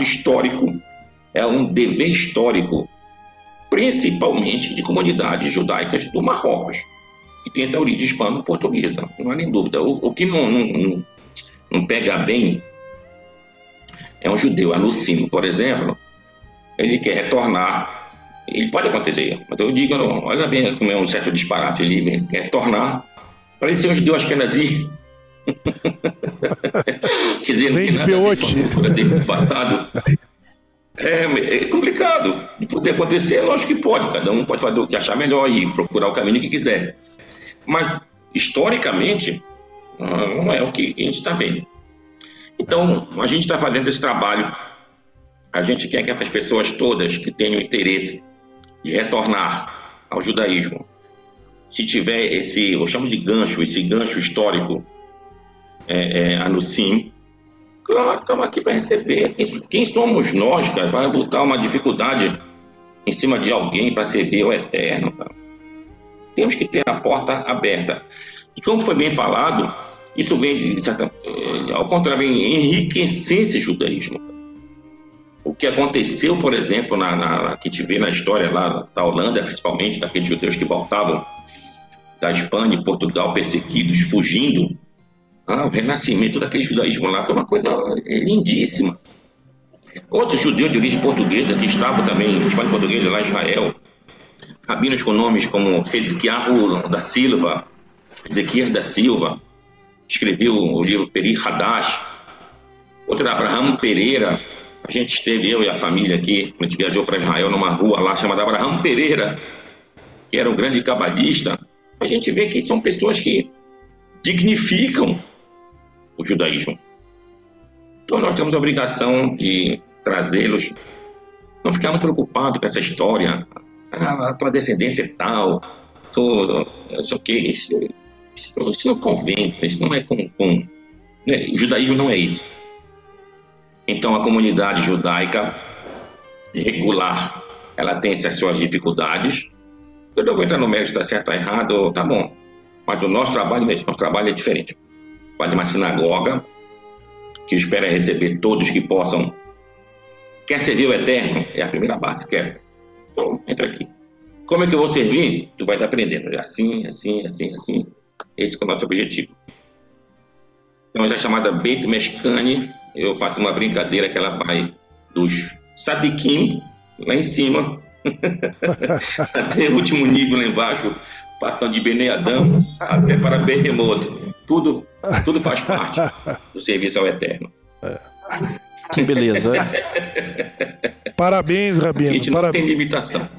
histórico, é um dever histórico, principalmente de comunidades judaicas do Marrocos, que tem essa origem hispano-portuguesa, não há nem dúvida. O que não pega bem é um judeu Anussim, por exemplo, ele quer retornar. Ele pode acontecer, mas eu digo, não, olha bem como é um certo disparate, ele quer tornar para ele ser um judeu Ashkenazi, Quer dizer, Vem de peote. No passado. É complicado de poder acontecer, lógico que pode, cada um pode fazer o que achar melhor e procurar o caminho que quiser. Mas, historicamente, não é o que a gente está vendo. Então, a gente está fazendo esse trabalho, a gente quer que essas pessoas todas que tenham interesse de retornar ao judaísmo, se tiver eu chamo de gancho, esse gancho histórico, anunciem. Claro, estamos aqui para receber. Quem somos nós, cara, vai botar uma dificuldade em cima de alguém para servir o Eterno, cara? Temos que ter a porta aberta. E como foi bem falado, isso vem ao contrário, vem enriquecer esse judaísmo. O que aconteceu, por exemplo, que a gente vê na história lá da Holanda, principalmente, daqueles judeus que voltavam da Espanha e Portugal perseguidos, fugindo. O renascimento daquele judaísmo lá foi uma coisa lindíssima. Outros judeus de origem portuguesa que estavam também, Espanha portuguesa lá em Israel, rabinos com nomes como Ezequiel da Silva, escreveu o livro Peri Hadash. Outro Abraham Pereira. A gente esteve, eu e a família aqui, a gente viajou para Israel numa rua lá chamada Abraham Pereira, que era um grande cabalista. A gente vê que são pessoas que dignificam o judaísmo. Então nós temos a obrigação de trazê-los, não ficarmos preocupados com essa história, a tua descendência é tal, isso não convém, isso não é o judaísmo não é isso. Então a comunidade judaica regular, ela tem essas suas dificuldades. Eu não vou entrar no mérito se está certo ou errado, tá bom. Mas o nosso trabalho é diferente. Vai de uma sinagoga que espera receber todos que possam. Quer servir o Eterno? É a primeira base, quer. Então, entra aqui. Como é que eu vou servir? Tu vai estar aprendendo. Assim. Esse é o nosso objetivo. Então, é chamada Beit Meshkani. Eu faço uma brincadeira que ela vai dos Sadikim, lá em cima, até o último nível lá embaixo, passando de Bnei Adam até para Behemoth. Tudo faz parte do serviço ao Eterno. Que beleza. Parabéns, Rabino. A gente não tem limitação.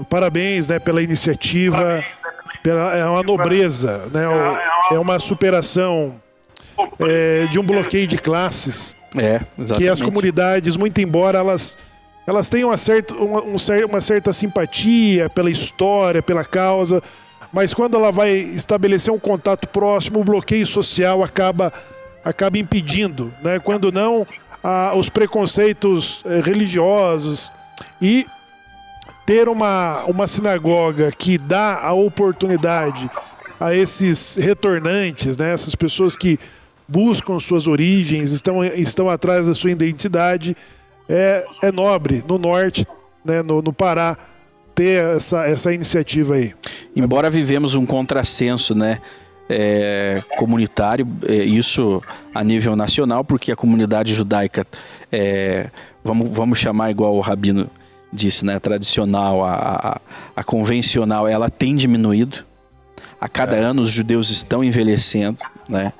Parabéns, né, pela iniciativa. É uma nobreza, né? É uma superação de um bloqueio de classes. Exatamente. Que as comunidades, muito embora elas tenham uma certa simpatia pela história, pela causa, mas quando ela vai estabelecer um contato próximo, o bloqueio social acaba impedindo, né? Quando não, os preconceitos religiosos. E ter uma sinagoga que dá a oportunidade a esses retornantes, né? Essas pessoas que buscam suas origens, estão atrás da sua identidade, é nobre no norte, né? No Pará, ter essa iniciativa aí. Embora vivemos um contrassenso, né? Comunitário, isso a nível nacional, porque a comunidade judaica, vamos chamar igual o Rabino disse, né? Tradicional, a convencional, ela tem diminuído. A cada ano os judeus estão envelhecendo, né?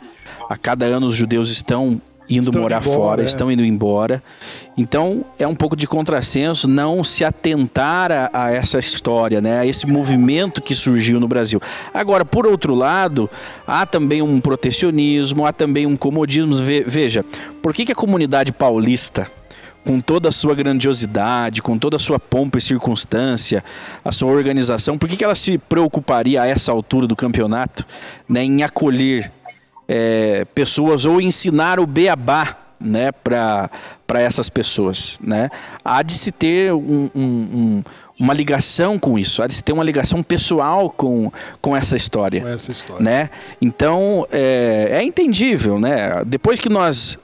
A cada ano os judeus estão indo morar fora, estão indo embora. Então é um pouco de contrassenso não se atentar a essa história, né? A esse movimento que surgiu no Brasil. Agora, por outro lado, há também um protecionismo, há também um comodismo. Veja, por que a comunidade paulista, com toda a sua grandiosidade, com toda a sua pompa e circunstância, a sua organização, por que ela se preocuparia a essa altura do campeonato, né, em acolher pessoas ou ensinar o beabá, né, para essas pessoas, né? Há de se ter uma ligação com isso, há de se ter uma ligação pessoal com essa história. Com essa história. Né? Então, é entendível, né? Depois que nós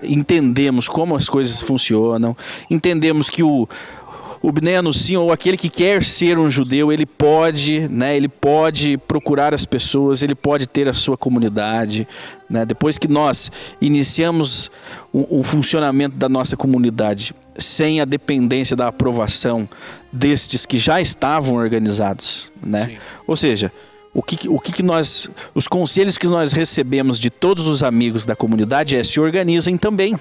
entendemos como as coisas funcionam, entendemos que o Bnei Anusim, ou aquele que quer ser um judeu, ele pode, né? Ele pode procurar as pessoas, ele pode ter a sua comunidade, né? Depois que nós iniciamos o funcionamento da nossa comunidade sem a dependência da aprovação destes que já estavam organizados, né? Sim. Ou seja, os conselhos que nós recebemos de todos os amigos da comunidade é: se organizem também.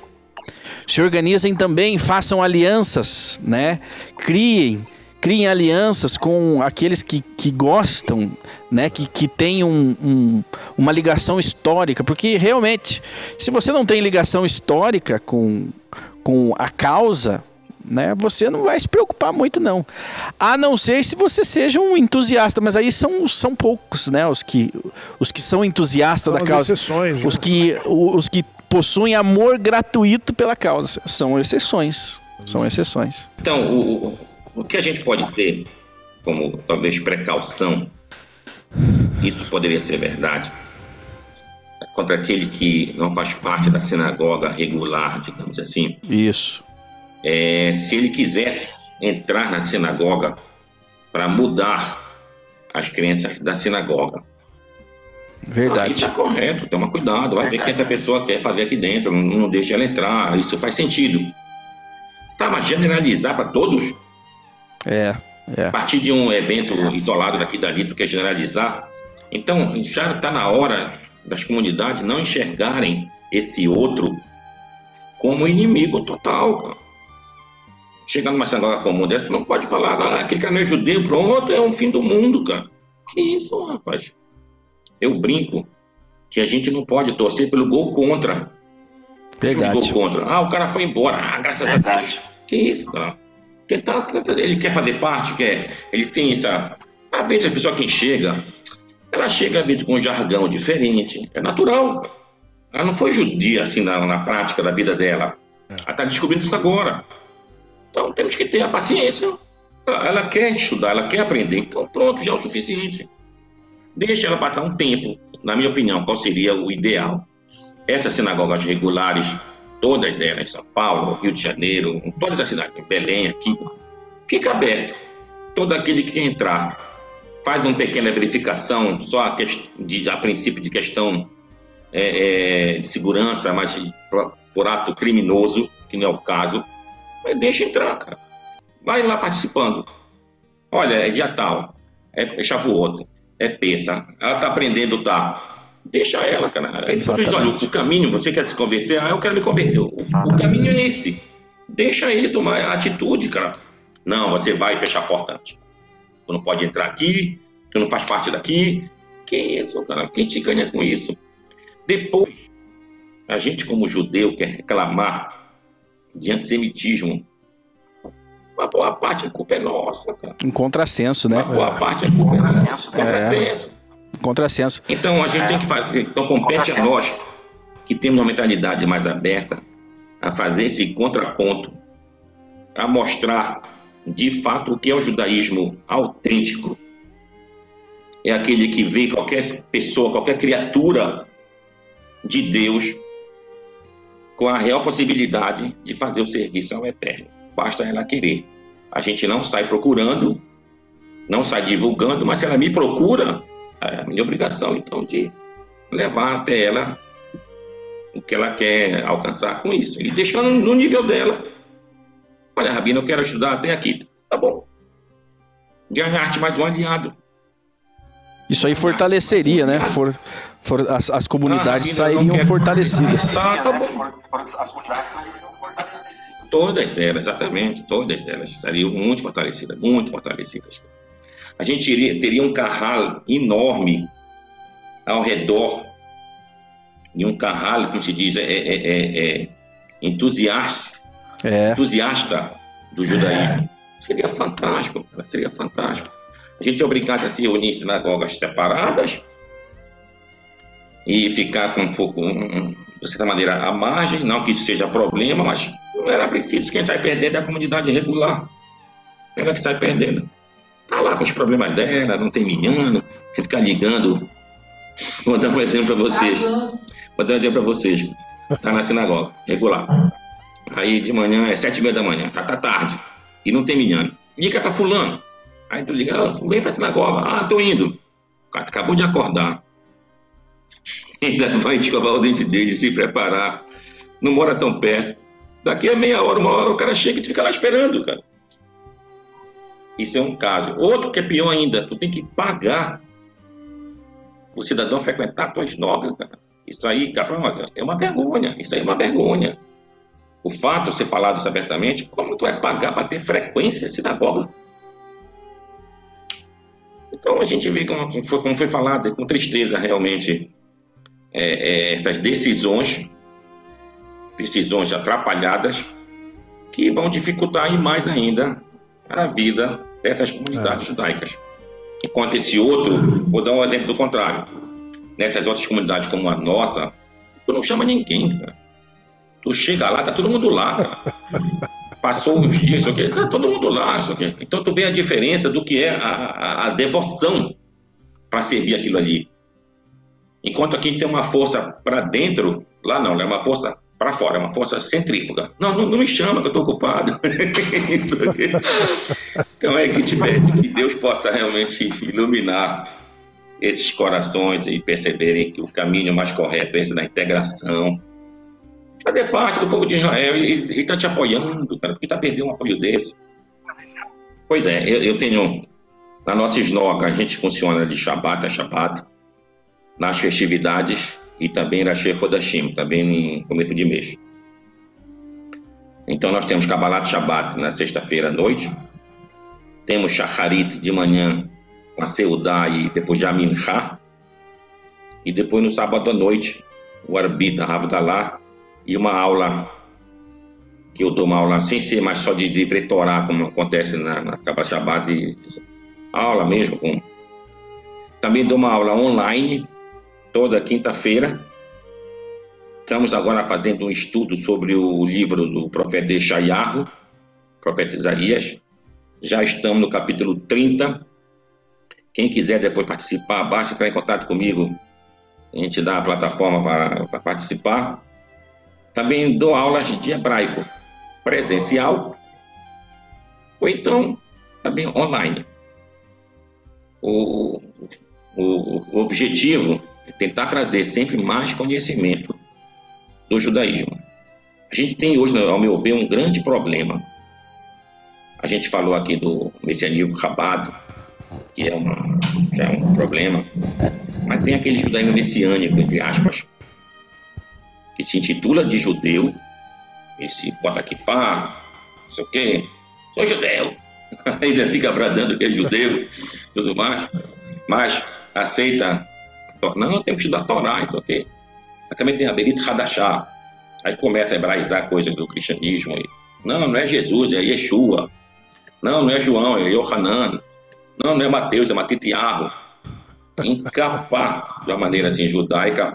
Se organizem também, façam alianças, né? Criem alianças com aqueles que gostam, né? Que têm uma ligação histórica. Porque realmente, se você não tem ligação histórica com a causa, né, você não vai se preocupar muito, não. A não ser se você seja um entusiasta, mas aí são poucos, né, os que são entusiastas da causa. Exceções, os que possuem amor gratuito pela causa. São exceções. São exceções. Então, o que a gente pode ter como talvez precaução, isso poderia ser verdade, contra aquele que não faz parte da sinagoga regular, digamos assim. Isso. Se ele quisesse entrar na sinagoga para mudar as crenças da sinagoga. Verdade. Está correto, toma cuidado, vai ver o que essa pessoa quer fazer aqui dentro, não deixa ela entrar, isso faz sentido. Tá, mas generalizar para todos? A partir de um evento isolado daqui e dali, tu quer generalizar? Então, já está na hora das comunidades não enxergarem esse outro como inimigo total, cara. Chegar numa sinagoga comum dessa, tu não pode falar, aquele cara não é judeu, pronto, é um fim do mundo, cara. Que isso, rapaz? Eu brinco que a gente não pode torcer pelo gol contra. Verdade. Gol contra. O cara foi embora, graças a Deus. Que isso, cara? Ele quer fazer parte, ele tem essa... Às vezes a pessoa que chega, ela chega às vezes com um jargão diferente, é natural. Ela não foi judia assim na prática da vida dela. Ela está descobrindo isso agora. Então temos que ter a paciência. Ela quer estudar, ela quer aprender, então pronto, já é o suficiente. Deixa ela passar um tempo, na minha opinião, qual seria o ideal. Essas sinagogas regulares, todas elas, São Paulo, Rio de Janeiro, em todas as cidades, em Belém, aqui, fica aberto. Todo aquele que quer entrar, faz uma pequena verificação, só a princípio de questão de segurança, mas por ato criminoso, que não é o caso, mas deixa entrar, cara. Vai lá participando. Olha, é dia tal, é Shavuot, é Pessa, ela está aprendendo, tá? Deixa ela, cara. Aí depois diz, olha, o caminho, você quer se converter? Eu quero me converter. O caminho é esse. Deixa ele tomar a atitude, cara. Não, você vai fechar a porta antes. Tu não pode entrar aqui, tu não faz parte daqui. Que isso, cara? Quem te ganha com isso? Depois, a gente como judeu quer reclamar de antissemitismo. Uma boa parte da culpa é nossa, cara. Um contrassenso, né? Uma boa parte da culpa é nossa. Contrassenso. Então a gente tem que fazer. Então compete a nós, que temos uma mentalidade mais aberta, a fazer esse contraponto, a mostrar de fato o que é o judaísmo autêntico. É aquele que vê qualquer pessoa, qualquer criatura de Deus com a real possibilidade de fazer o serviço ao Eterno. Basta ela querer. A gente não sai procurando, não sai divulgando, mas se ela me procura, é a minha obrigação, então, de levar até ela o que ela quer alcançar com isso. E deixando no nível dela. Olha, Rabino, eu quero ajudar até aqui. Tá bom. Ganhar-te mais um aliado. Isso aí fortaleceria, né? As comunidades sairiam fortalecidas. Tá bom. As comunidades sairiam fortalecidas. Todas elas, exatamente. Todas elas estariam muito fortalecidas. Muito fortalecidas. A gente teria um carral enorme ao redor. E um carral, como se diz, entusiasta do judaísmo. Seria fantástico, cara, seria fantástico. A gente é obrigado a se reunir em sinagogas separadas e ficar de certa maneira, à margem, não que isso seja problema, mas não era preciso. Quem sai perdendo é a comunidade regular. Ela que sai perdendo. Está lá com os problemas dela, não tem minhano, você ficar ligando. Vou dar um exemplo para vocês. Está na sinagoga, regular. Aí de manhã é 7h30 da manhã, tá tarde, e não tem minhano. Liga para fulano. Aí tu liga, vem para a sinagoga. Tô indo. O cara acabou de acordar. Ainda vai escovar o dente dele, se preparar. Não mora tão perto. Daqui a meia hora, uma hora, o cara chega e tu fica lá esperando, cara. Isso é um caso. Outro que é pior ainda, tu tem que pagar o cidadão frequentar a tua sinagoga, cara. Isso aí, cara, é uma vergonha. Isso aí é uma vergonha. O fato de ser falado abertamente, como tu vai pagar para ter frequência à sinagoga? Então a gente vê como foi falado, com tristeza realmente, essas decisões atrapalhadas que vão dificultar mais ainda a vida dessas comunidades judaicas. Enquanto esse outro, vou dar um exemplo do contrário, nessas outras comunidades como a nossa, tu não chama ninguém, cara. Tu chega lá, tá todo mundo lá, cara. Passou uns dias, isso aqui, tá todo mundo lá, isso aqui. Então tu vê a diferença do que é a devoção para servir aquilo ali. Enquanto aqui tem uma força para dentro, lá não, é uma força para fora, é uma força centrífuga. Não me chama que eu tô ocupado. Então é que te pede que Deus possa realmente iluminar esses corações e perceberem que o caminho mais correto é esse da integração. Fazer parte do povo de Israel e está te apoiando, cara, porque está perdendo um apoio desse. Pois é, eu tenho, na nossa sinagoga, a gente funciona de Shabbat a Shabbat, nas festividades e também na Rosh Chodashim, também no começo de mês. Então nós temos Kabbalat Shabbat na sexta-feira à noite, temos Shacharit de manhã com a Seudá e depois já a Minchá, e depois no sábado à noite o Arbita Havdalah e uma aula, que eu dou uma aula sem ser mais só de livre Torá, como acontece na Kabbalat Shabbat, aula mesmo. Também dou uma aula online toda quinta-feira. Estamos agora fazendo um estudo sobre o livro do profeta Yeshayahu, profeta Isaías. Já estamos no capítulo 30. Quem quiser depois participar, basta entrar em contato comigo. A gente dá a plataforma para participar. Também dou aulas de hebraico presencial ou então também online. O objetivo é tentar trazer sempre mais conhecimento do judaísmo. A gente tem hoje, ao meu ver, um grande problema. A gente falou aqui do messianismo rabado, que já é um problema, mas tem aquele judaísmo messiânico, entre aspas, que se intitula de judeu, ele se bota aqui, não sei o quê, sou judeu, ainda fica bradando que é judeu, tudo mais, mas aceita, não, temos que estudar a Torá, isso aqui. Mas também tem a Berit Hadashah, aí começa a hebraizar coisas do cristianismo, não é Jesus, é Yeshua, não é João, é Yohanan, não é Mateus, é Matitiarro. Encapar de uma maneira assim judaica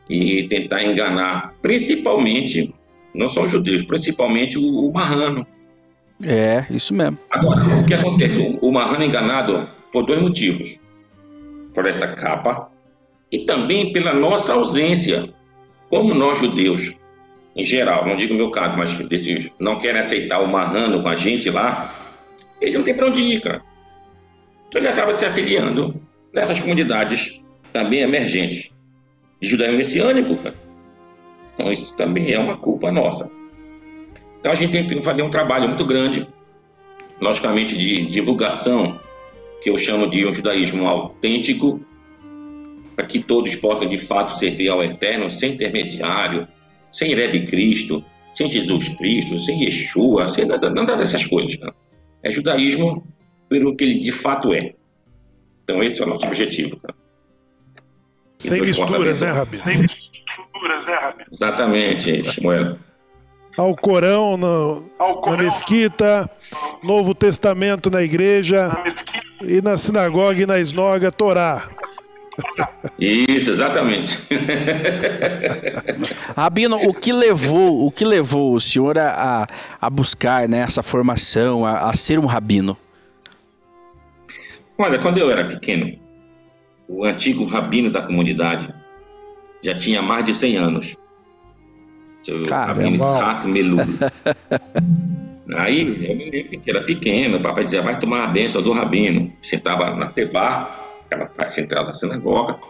e tentar enganar, principalmente, não só os judeus, principalmente o marrano. É, isso mesmo. Agora, o que acontece? O marrano é enganado por dois motivos. Por essa capa e também pela nossa ausência. Como nós judeus, em geral, não digo o meu caso, mas desses não querem aceitar o marrano com a gente lá, ele não tem para onde ir, cara. Então ele acaba se afiliando nessas comunidades também emergentes de judaísmo messiânico, cara. Então isso também é uma culpa nossa. Então a gente tem que fazer um trabalho muito grande, logicamente de divulgação, que eu chamo de um judaísmo autêntico, para que todos possam de fato servir ao Eterno sem intermediário, sem Rebbe Cristo, sem Jesus Cristo, sem Yeshua, sem nada dessas coisas, cara. É judaísmo pelo que ele de fato é. Então esse é o nosso objetivo, cara. Sem misturas, né, Rabi? Sem misturas, né, Rabi? Exatamente, Shmuel. Alcorão na mesquita, Novo Testamento na igreja, e na sinagoga e na esnoga, Torá. Isso, exatamente. Rabino, o que levou o senhor a buscar, né, essa formação, a ser um rabino? Olha, quando eu era pequeno, o antigo rabino da comunidade já tinha mais de 100 anos. O rabino Isaac Melul. Aí, eu me lembro que era pequeno, o papai dizia, vai tomar a bênção do rabino. Sentava na Tebá, aquela parte central da sinagoga,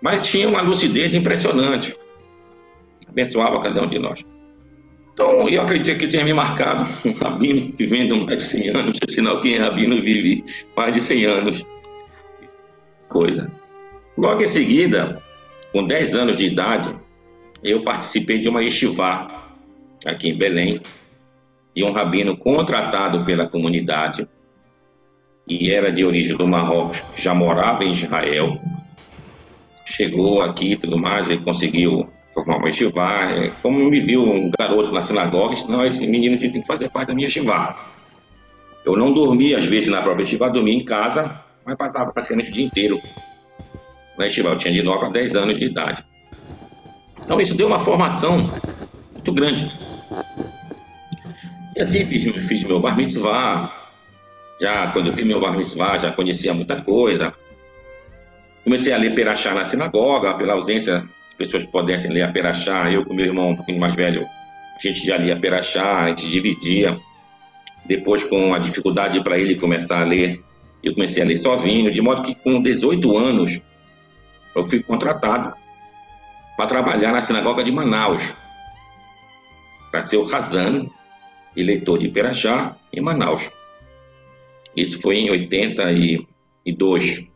mas tinha uma lucidez impressionante. Abençoava cada um de nós. Então, eu acredito que tenha me marcado um rabino vivendo mais de 100 anos, sinal que rabino vive mais de 100 anos. Coisa. Logo em seguida, com 10 anos de idade, eu participei de uma yeshivá aqui em Belém, de um rabino contratado pela comunidade, e era de origem do Marrocos, já morava em Israel, chegou aqui e tudo mais, e conseguiu formar uma yeshivá. Como me viu um garoto na sinagoga, disse: não, esse menino tem que fazer parte da minha yeshivá. Eu não dormia, às vezes, na própria yeshivá, dormia em casa, mas passava praticamente o dia inteiro na yeshivá. Eu tinha de 9 a 10 anos de idade. Então isso deu uma formação muito grande. E assim fiz meu bar mitzvah. Já quando eu fiz meu bar mitzvah, já conhecia muita coisa. Comecei a ler Perashá na sinagoga, pela ausência de pessoas que pudessem ler a Perashá. Eu com meu irmão um pouquinho mais velho, a gente já lia Perashá, a gente dividia. Depois, com a dificuldade para ele começar a ler, eu comecei a ler sozinho, de modo que com 18 anos eu fui contratado para trabalhar na sinagoga de Manaus, para ser o Hazan e leitor de Perashá em Manaus. Isso foi em 82.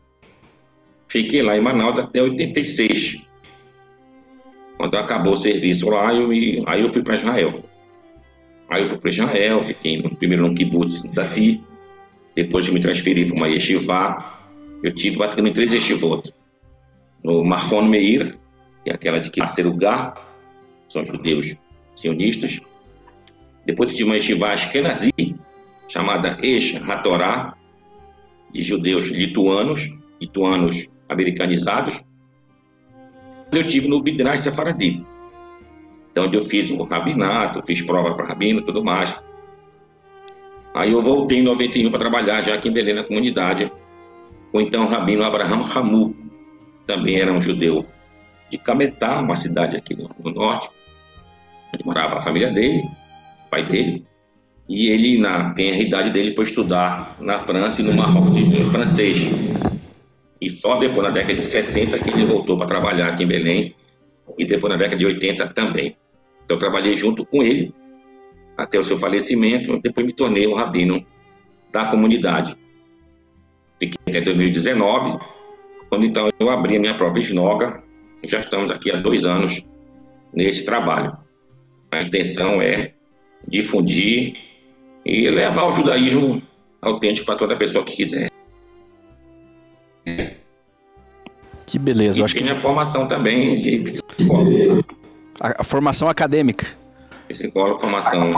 Fiquei lá em Manaus até 86. Quando acabou o serviço lá, aí eu fui para Israel. Aí eu fui para Israel, fiquei primeiro no kibbutz Dati, depois eu me transferi para uma yeshivá. Eu tive basicamente 3 yeshivot. No Mahon Meir, que é aquela de Kiserugá, são judeus sionistas. Depois eu tive uma yeshivá Ashkenazi, chamada Esh HaTorá, de judeus lituanos americanizados. Eu tive no Midrash Sefaradi, então onde eu fiz o rabinato, fiz prova para rabino e tudo mais. Aí eu voltei em 91 para trabalhar já aqui em Belém, na comunidade, com então o rabino Abraham Hamu, também era um judeu de Cametá, uma cidade aqui no norte, onde morava a família dele, o pai dele, e ele, tem a idade dele, foi estudar na França e no Marrocos de francês. E só depois, na década de 60, que ele voltou para trabalhar aqui em Belém, e depois na década de 80 também. Então eu trabalhei junto com ele até o seu falecimento, depois me tornei um rabino da comunidade. Fiquei até 2019, quando então eu abri a minha própria sinagoga. Já estamos aqui há 2 anos nesse trabalho. A intenção é difundir e levar o judaísmo autêntico para toda pessoa que quiser. Que beleza. E eu acho tem que a formação também de psicólogo. a formação acadêmica. Psicólogo, formação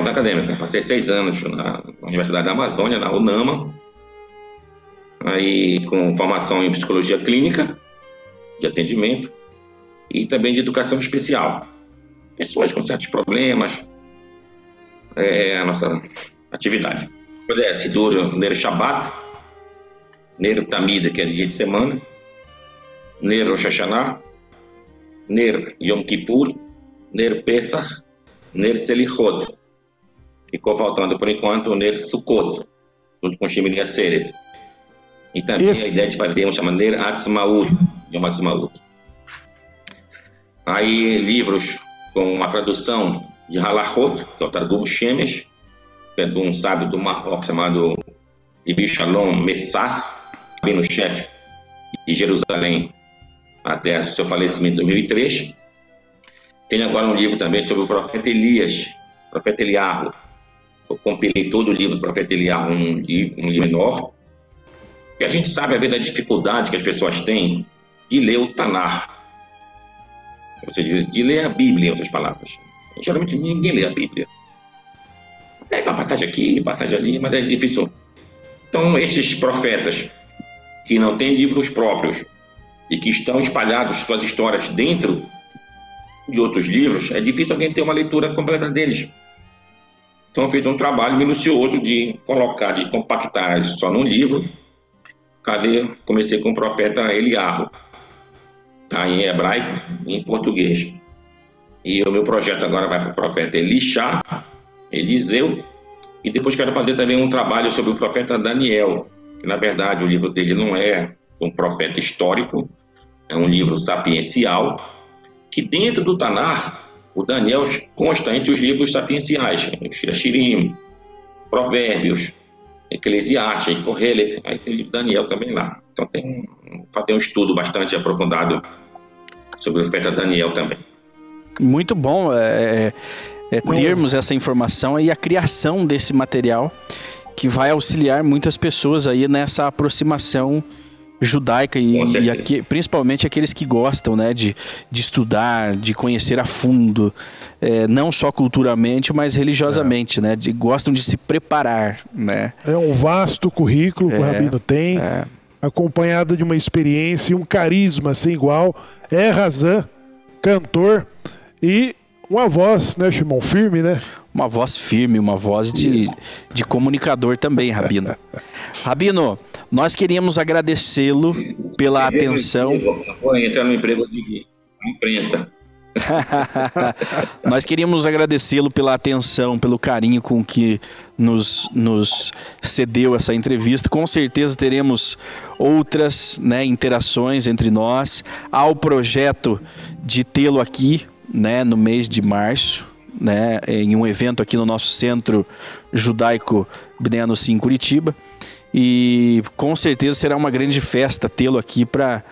acadêmica. Passei 6 anos na Universidade da Amazônia, na UNAMA, aí com formação em psicologia clínica, de atendimento, e também de educação especial. Pessoas com certos problemas, é a nossa atividade. Sidur Ner Shabbat, Ner Tamida, que é dia de semana, Ner Rosh Hashanah, Ner Yom Kippur, Ner Pesach, Ner Selichot. Ficou faltando, por enquanto, o Ner Sukkot, junto com Shemini Atzeret. E também a ideia de fazer um chamado Ner Atzmaut, Yom Atzmaut. Aí, livros com uma tradução de Halachot, que é o Targum Shemesh, que é de um sábio do Marrocos chamado Ibn Shalom Messas, rabino-chefe de Jerusalém, até seu falecimento em 2003. Tem agora um livro também sobre o profeta Elias, profeta Eliarro. Eu compilei todo o livro do profeta Eliarro num livro menor. E a gente sabe a da dificuldade que as pessoas têm de ler o Tanar, ou seja, de ler a Bíblia, em outras palavras. Geralmente ninguém lê a Bíblia. Pega uma passagem aqui, uma passagem ali, mas é difícil. Então, esses profetas que não têm livros próprios e que estão espalhados suas histórias dentro de outros livros, é difícil alguém ter uma leitura completa deles. Então, eu fiz um trabalho minucioso de colocar, de compactar isso só num livro. Comecei com o profeta Eliarro, tá, em hebraico e em português. E o meu projeto agora vai para o profeta Elisha, Eliseu, e depois quero fazer também um trabalho sobre o profeta Daniel, que na verdade o livro dele não é um profeta histórico, é um livro sapiencial, que dentro do Tanar, o Daniel consta entre os livros sapienciais, os Shirachirim, Provérbios, Eclesiastes, Kohelet, aí tem o livro Daniel também lá. Então tem fazer um estudo bastante aprofundado sobre o profeta Daniel também. Muito bom termos essa informação e a criação desse material que vai auxiliar muitas pessoas aí nessa aproximação judaica e principalmente aqueles que gostam, né, de estudar, de conhecer a fundo, não só culturalmente, mas religiosamente, né, gostam de se preparar, né. É um vasto currículo que o Rabino tem, acompanhado de uma experiência e um carisma sem igual. É Razan, cantor e uma voz, né, Shimon, firme, né? Uma voz firme, uma voz de comunicador também, Rabino. Rabino, nós queríamos agradecê-lo pela atenção. Vou entrar no emprego de imprensa. Nós queríamos agradecê-lo pela atenção, pelo carinho com que nos cedeu essa entrevista. Com certeza teremos outras, né, interações entre nós. Há o projeto de tê-lo aqui, né, no mês de março, né, em um evento aqui no nosso Centro Judaico Bnei Anussi em Curitiba, e com certeza será uma grande festa tê-lo aqui para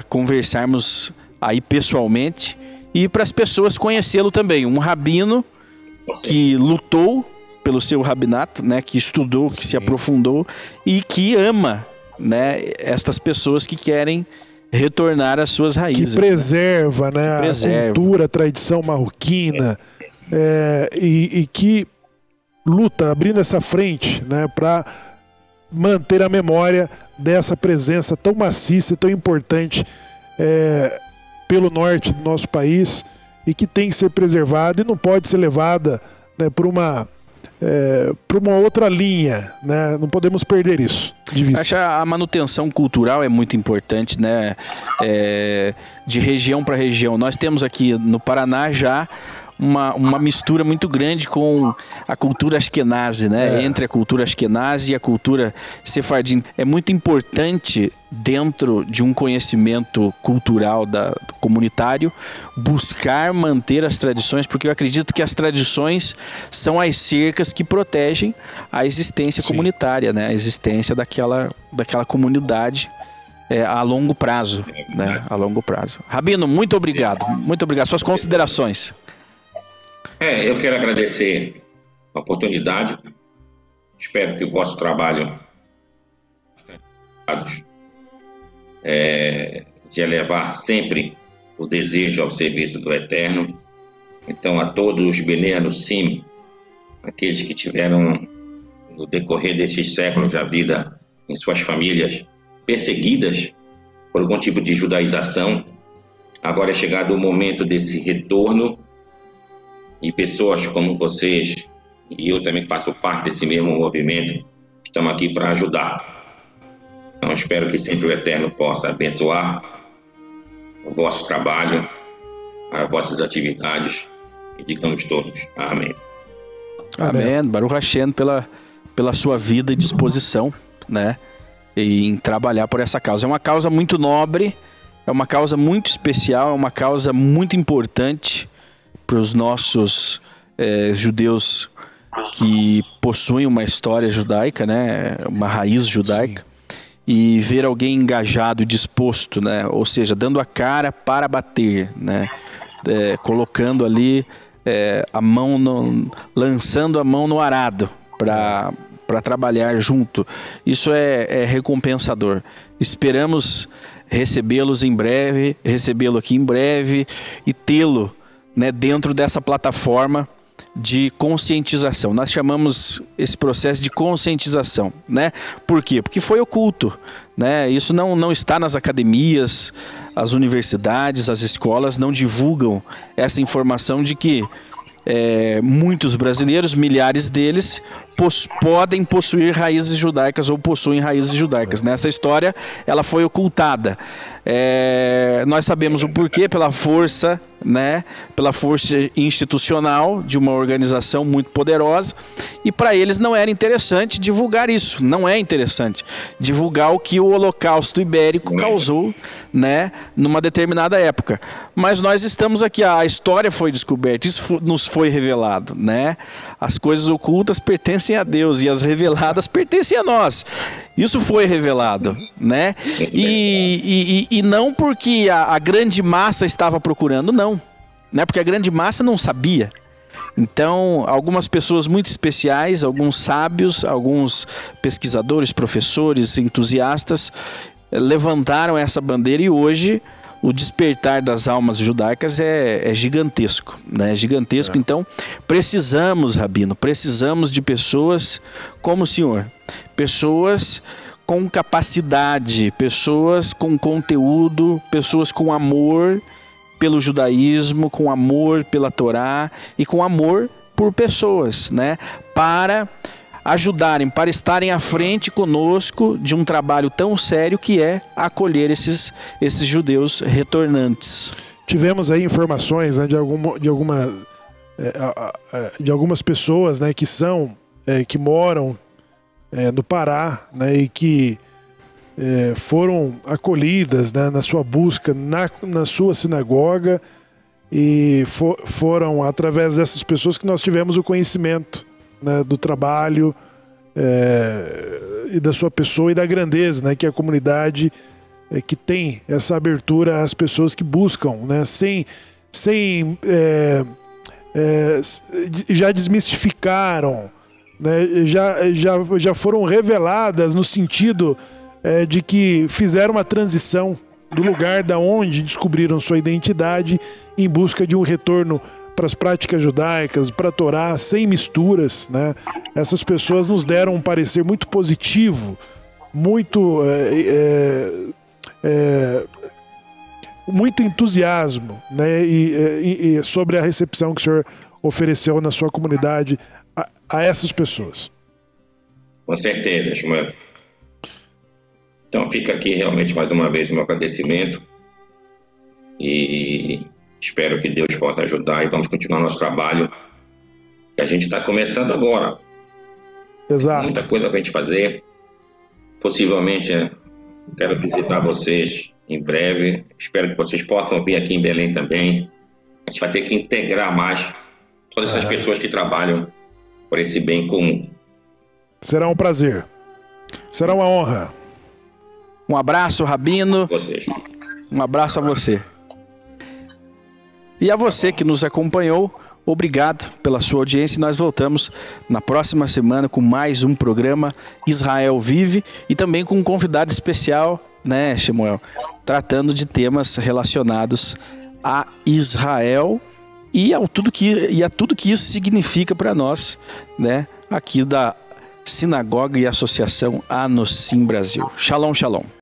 conversarmos aí pessoalmente e para as pessoas conhecê-lo também. Um rabino que lutou pelo seu rabinato, né, que estudou, que se aprofundou e que ama, né, estas pessoas que querem retornar às suas raízes. Que preserva, né, a cultura, a tradição marroquina, e que luta, abrindo essa frente, né, para manter a memória dessa presença tão maciça e tão importante pelo norte do nosso país, e que tem que ser preservada e não pode ser levada, né, para uma outra linha, né? Não podemos perder isso de vista. Acho que a manutenção cultural é muito importante, né? De região para região. Nós temos aqui no Paraná já uma mistura muito grande com a cultura ashkenazi, né? Entre a cultura ashkenazi e a cultura sefardim. É muito importante, dentro de um conhecimento cultural comunitário, buscar manter as tradições, porque eu acredito que as tradições são as cercas que protegem a existência comunitária, né? A existência daquela comunidade a longo prazo, né? A longo prazo. Rabino, muito obrigado. Muito obrigado. Suas considerações. Eu quero agradecer a oportunidade. Espero que o vosso trabalho de elevar sempre o desejo ao serviço do Eterno. Então, a todos os Bnei Anussim, aqueles que tiveram, no decorrer desses séculos da vida, em suas famílias, perseguidas por algum tipo de judaização, agora é chegado o momento desse retorno, e pessoas como vocês, e eu também faço parte desse mesmo movimento, estamos aqui para ajudar. Então, espero que sempre o Eterno possa abençoar o vosso trabalho, as vossas atividades, e digamos todos, amém. Amém. Baruch Hashem pela sua vida e disposição, né, em trabalhar por essa causa. É uma causa muito nobre, é uma causa muito especial, é uma causa muito importante para os nossos judeus que possuem uma história judaica, né, uma raiz judaica. Sim. E ver alguém engajado, disposto, né, ou seja, dando a cara para bater, né, colocando ali a mão lançando a mão no arado para trabalhar junto. Isso é recompensador. Esperamos recebê-lo aqui em breve e tê-lo, né, dentro dessa plataforma de conscientização. Nós chamamos esse processo de conscientização, né? Por quê? Porque foi oculto, né? Isso não está nas academias, as universidades, as escolas não divulgam essa informação de que muitos brasileiros, milhares deles, podem possuir raízes judaicas ou possuem raízes judaicas. Nessa história, ela foi ocultada. Nós sabemos o porquê, pela força, né, pela força institucional de uma organização muito poderosa, e para eles não era interessante divulgar isso, não é interessante divulgar o que o Holocausto Ibérico causou, né, numa determinada época. Mas nós estamos aqui, a história foi descoberta, isso nos foi revelado, né? As coisas ocultas pertencem pertencem a Deus e as reveladas pertencem a nós. Isso foi revelado, né? E não porque a grande massa estava procurando, não. Né? Porque a grande massa não sabia. Então, algumas pessoas muito especiais, alguns sábios, alguns pesquisadores, professores, entusiastas, levantaram essa bandeira e hoje o despertar das almas judaicas é gigantesco, né? Gigantesco. Então, precisamos, Rabino, precisamos de pessoas como o senhor. Pessoas com capacidade, pessoas com conteúdo, pessoas com amor pelo judaísmo, com amor pela Torá e com amor por pessoas, né? Para ajudarem, para estarem à frente conosco de um trabalho tão sério que é acolher esses judeus retornantes. Tivemos aí informações, né, de algumas pessoas, né, que moram no Pará, né, e que foram acolhidas, né, na sua busca na sua sinagoga, e foram através dessas pessoas que nós tivemos o conhecimento, né, do trabalho e da sua pessoa e da grandeza, né, que é a comunidade que tem essa abertura às pessoas que buscam, né, já desmistificaram, né, já foram reveladas no sentido de que fizeram uma transição do lugar da onde descobriram sua identidade em busca de um retorno para as práticas judaicas, para a Torá, sem misturas, né? Essas pessoas nos deram um parecer muito positivo, muito entusiasmo, né? E sobre a recepção que o senhor ofereceu na sua comunidade a essas pessoas. Com certeza, Shmuel. Então fica aqui realmente mais uma vez o meu agradecimento e espero que Deus possa ajudar e vamos continuar nosso trabalho, que a gente está começando agora. Exato. Muita coisa para a gente fazer. Possivelmente quero visitar vocês em breve. Espero que vocês possam vir aqui em Belém também. A gente vai ter que integrar mais todas essas pessoas que trabalham por esse bem comum. Será um prazer. Será uma honra. Um abraço, Rabino. Vocês. Um abraço a você. E a você que nos acompanhou, obrigado pela sua audiência. Nós voltamos na próxima semana com mais um programa Israel Vive e também com um convidado especial, né, Shemuel? Tratando de temas relacionados a Israel e a tudo que isso significa para nós, né, aqui da Sinagoga e Associação Anosim Brasil. Shalom, shalom.